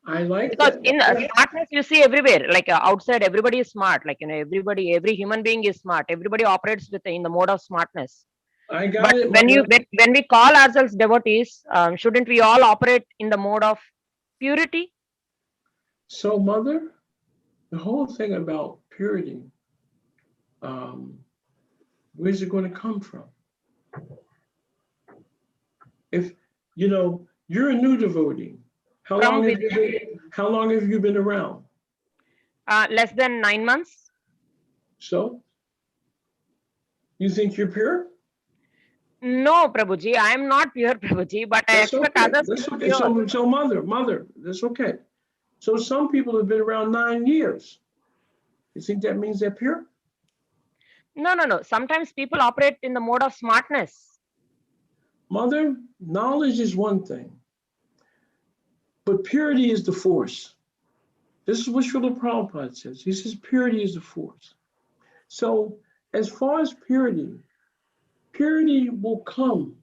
I like Because that. in smartness you see everywhere, like outside everybody is smart, like everybody, every human being is smart, everybody operates with in the mode of smartness. I got But it, when mother. when we call ourselves devotees, shouldn't we all operate in the mode of purity? So, mother, the whole thing about purity, where's it going to come from? If you're a new devotee, how From long have within. you been? How long have you been around? Less than 9 months. So, you think you're pure? No, Prabhuji, I am not pure, Prabhuji, but I That's expect okay. others to That's be okay. pure. So, mother, that's okay. So, some people have been around 9 years. You think that means they're pure? No, no, no. Sometimes people operate in the mode of smartness. Mother, knowledge is one thing, but purity is the force. This is what Srila Prabhupada says. He says purity is the force. So, as far as purity, purity will come.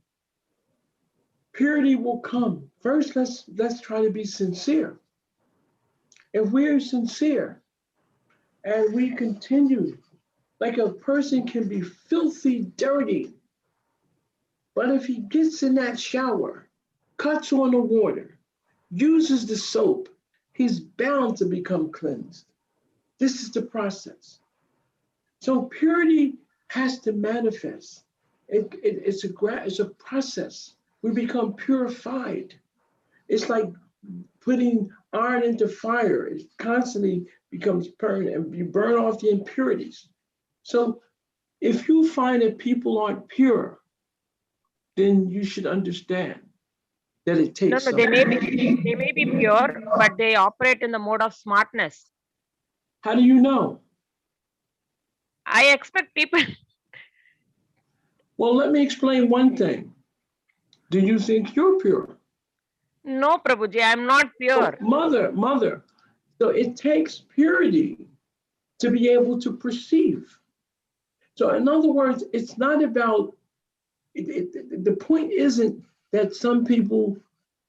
Purity will come. First, let's try to be sincere. If we're sincere and we continue, like a person can be filthy dirty, but if he gets in that shower, cuts on the water, uses the soap, he's bound to become cleansed. This is the process. So purity has to manifest. It's a process. We become purified. It's like putting iron into fire. It constantly becomes burned and you burn off the impurities. So if you find that people aren't pure, then you should understand that it No, takes no, something. they may be pure, but they operate in the mode of smartness. How do you know? I expect people. Well, let me explain one thing. Do you think you're pure? No, Prabhuji, I am not pure. Mother. So it takes purity to be able to perceive. So in other words, it's not about, the point isn't that some people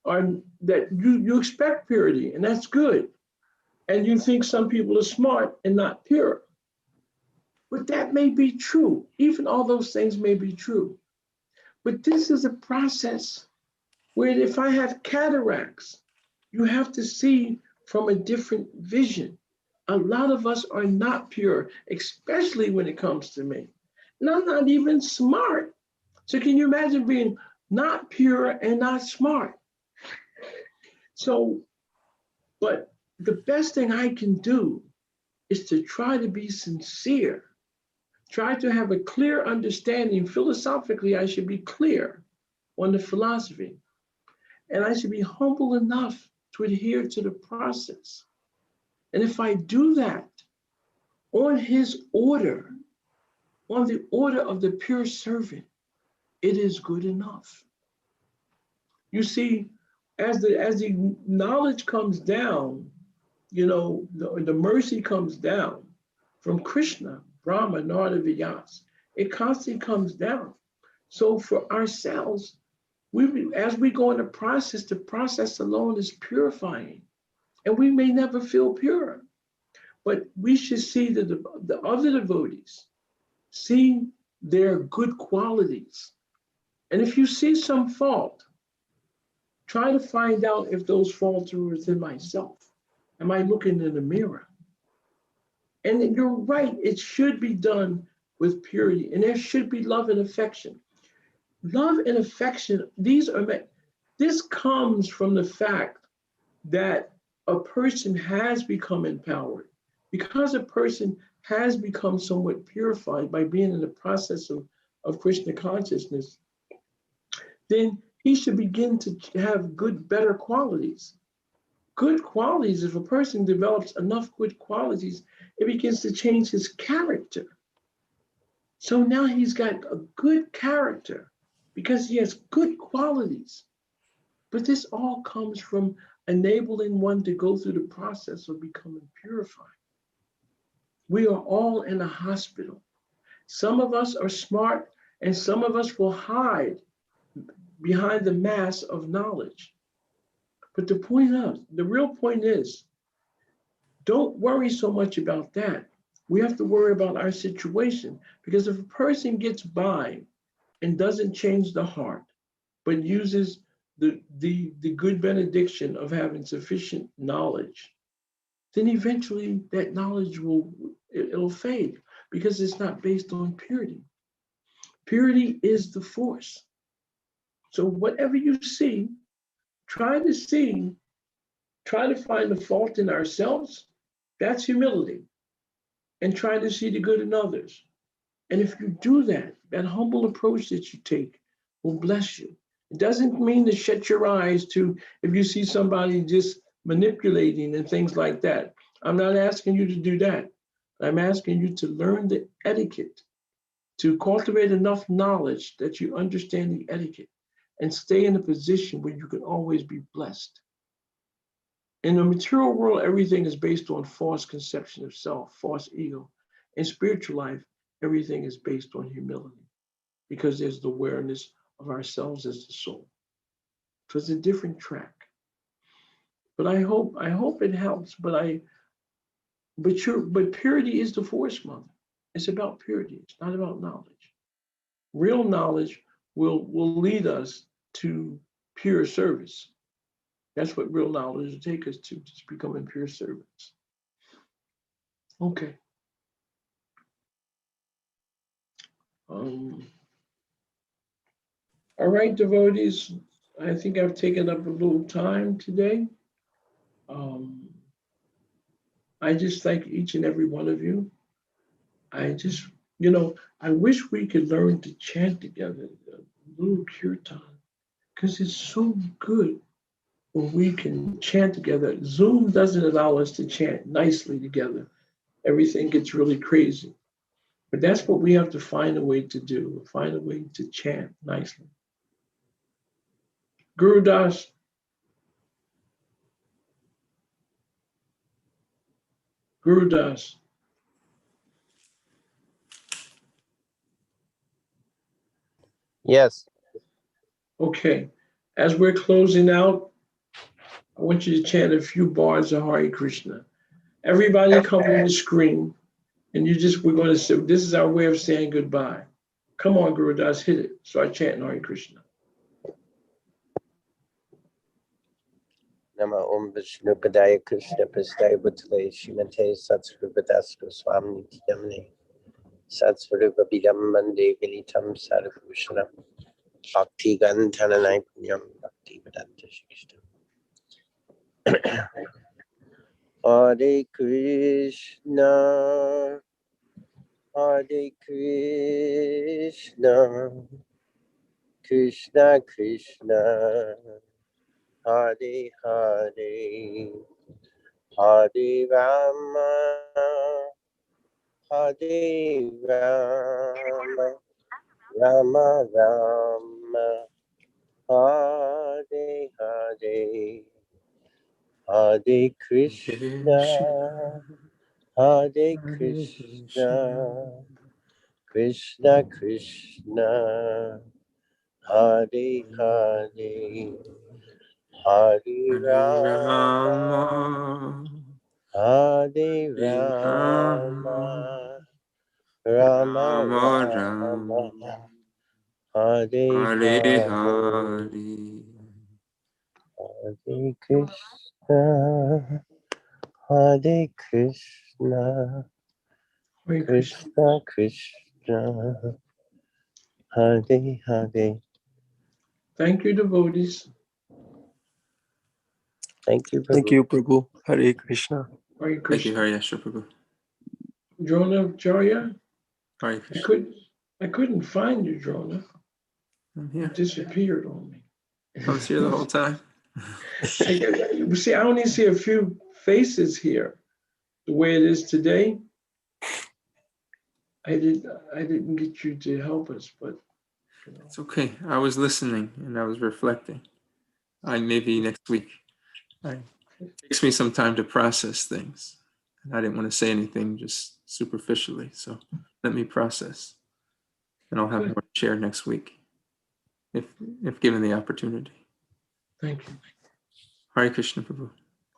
are, that you expect purity and that's good. And you think some people are smart and not pure. But that may be true. Even all those things may be true. But this is a process where if I have cataracts, you have to see from a different vision. A lot of us are not pure, especially when it comes to me. And I'm not even smart. So can you imagine being not pure and not smart? So, but the best thing I can do is to try to be sincere, try to have a clear understanding. Philosophically, I should be clear on the philosophy. And I should be humble enough to adhere to the process. And if I do that on his order, on the order of the pure servant, it is good enough. You see, as the knowledge comes down, the mercy comes down from Krishna, Brahma, Narada, Vyas. It constantly comes down. So for ourselves, as we go in the process alone is purifying. And we may never feel pure, but we should see the other devotees, see their good qualities. And if you see some fault, try to find out if those faults are within myself. Am I looking in the mirror? And you're right, it should be done with purity, and there should be love and affection. Love and affection, these are This comes from the fact that a person has become empowered. Because a person has become somewhat purified by being in the process of Krishna consciousness, then he should begin to have good, better qualities. Good qualities, if a person develops enough good qualities, it begins to change his character. So now he's got a good character because he has good qualities. But this all comes from enabling one to go through the process of becoming purified. We are all in a hospital. Some of us are smart and some of us will hide behind the mass of knowledge. But the real point is, don't worry so much about that. We have to worry about our situation, because if a person gets by and doesn't change the heart, but uses the good benediction of having sufficient knowledge, then eventually that knowledge it'll fade, because it's not based on purity. Purity is the force. So whatever you see, try to find the fault in ourselves. That's humility. And try to see the good in others. And if you do that, that humble approach that you take will bless you. It doesn't mean to shut your eyes to if you see somebody just manipulating and things like that. I'm not asking you to do that. I'm asking you to learn the etiquette, to cultivate enough knowledge that you understand the etiquette and stay in a position where you can always be blessed. In the material world, everything is based on false conception of self, false ego. In spiritual life, everything is based on humility, because there's the awareness of ourselves as the soul. So it's a different track. But I hope it helps. But purity is the force, mother. It's about purity. It's not about knowledge. Real knowledge will lead us to pure service. That's what real knowledge will take us to, just becoming pure servants. Okay. All right, devotees. I think I've taken up a little time today. I just thank each and every one of you. I just, I wish we could learn to chant together, a little kirtan, because it's so good when we can chant together. Zoom doesn't allow us to chant nicely together. Everything gets really crazy. But that's what we have to find a way to do, find a way to chant nicely. Guru Das. Guru Das. Yes. Okay. As we're closing out, I want you to chant a few bars of Hare Krishna. Everybody come on the screen, and we're going to say, this is our way of saying goodbye. Come on, Guru Das, hit it. Start chanting Hare Krishna. Nama Om Vishnu Padaya Krishna Prasthaya Bhutale Shrimate Satsvarupadasku Swami Nityanamane Satsvarupa Bidam Mande Gilitam Sarabhushanam Bhakti Gandhananai Punyam Bhakti Vedanta Shishtam. Hare Krishna, Hare Krishna, Krishna Krishna, Hare Hare, Hare Rama, Hare Rama, Rama Rama, Hare Hare, Hare Krishna, Hare Krishna, Krishna Krishna, Hare Hare, Hare Rama, Hare Rama, Rama Rama, Hare Hare, Hare Krishna, Hare Krishna, Krishna Krishna, Hare Hare. Thank you, devotees. Thank you. Thank Prabhu. you, Prabhu. Hare Krishna. Hare Thank you, Krishna. Hari Yashra Prabhu. Dronacharya, Hare I Krishna. couldn't find you, Drona. I'm You here. disappeared on me. I was here the whole time. See, I only see a few faces here. The way it is today, I didn't get you to help us, but you know. It's okay. I was listening and I was reflecting. Maybe next week. It takes me some time to process things. And I didn't want to say anything just superficially. So let me process. And I'll have more to share next week if given the opportunity. Thank you. Hare Krishna Prabhu.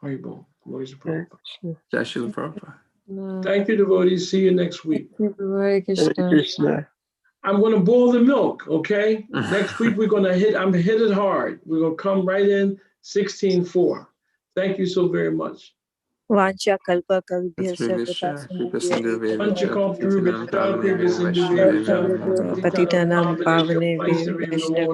Haribo. Glories to Hare Prabhupada. Krishna. Jai Srila Prabhupada. Thank you, devotees. See you next week. Hare Hare Krishna. Krishna. I'm gonna boil the milk, okay? Next week I'm hit it hard. We're gonna come right in 16:4. Thank you so very much. Vacha kalpa That's kalbhyascha Rivisha, Kripa kripasinubhya Panchakal Patitanam Purvita Pavanebhyo Kripa Vaishnaveyo patitanam pavane Vaishnava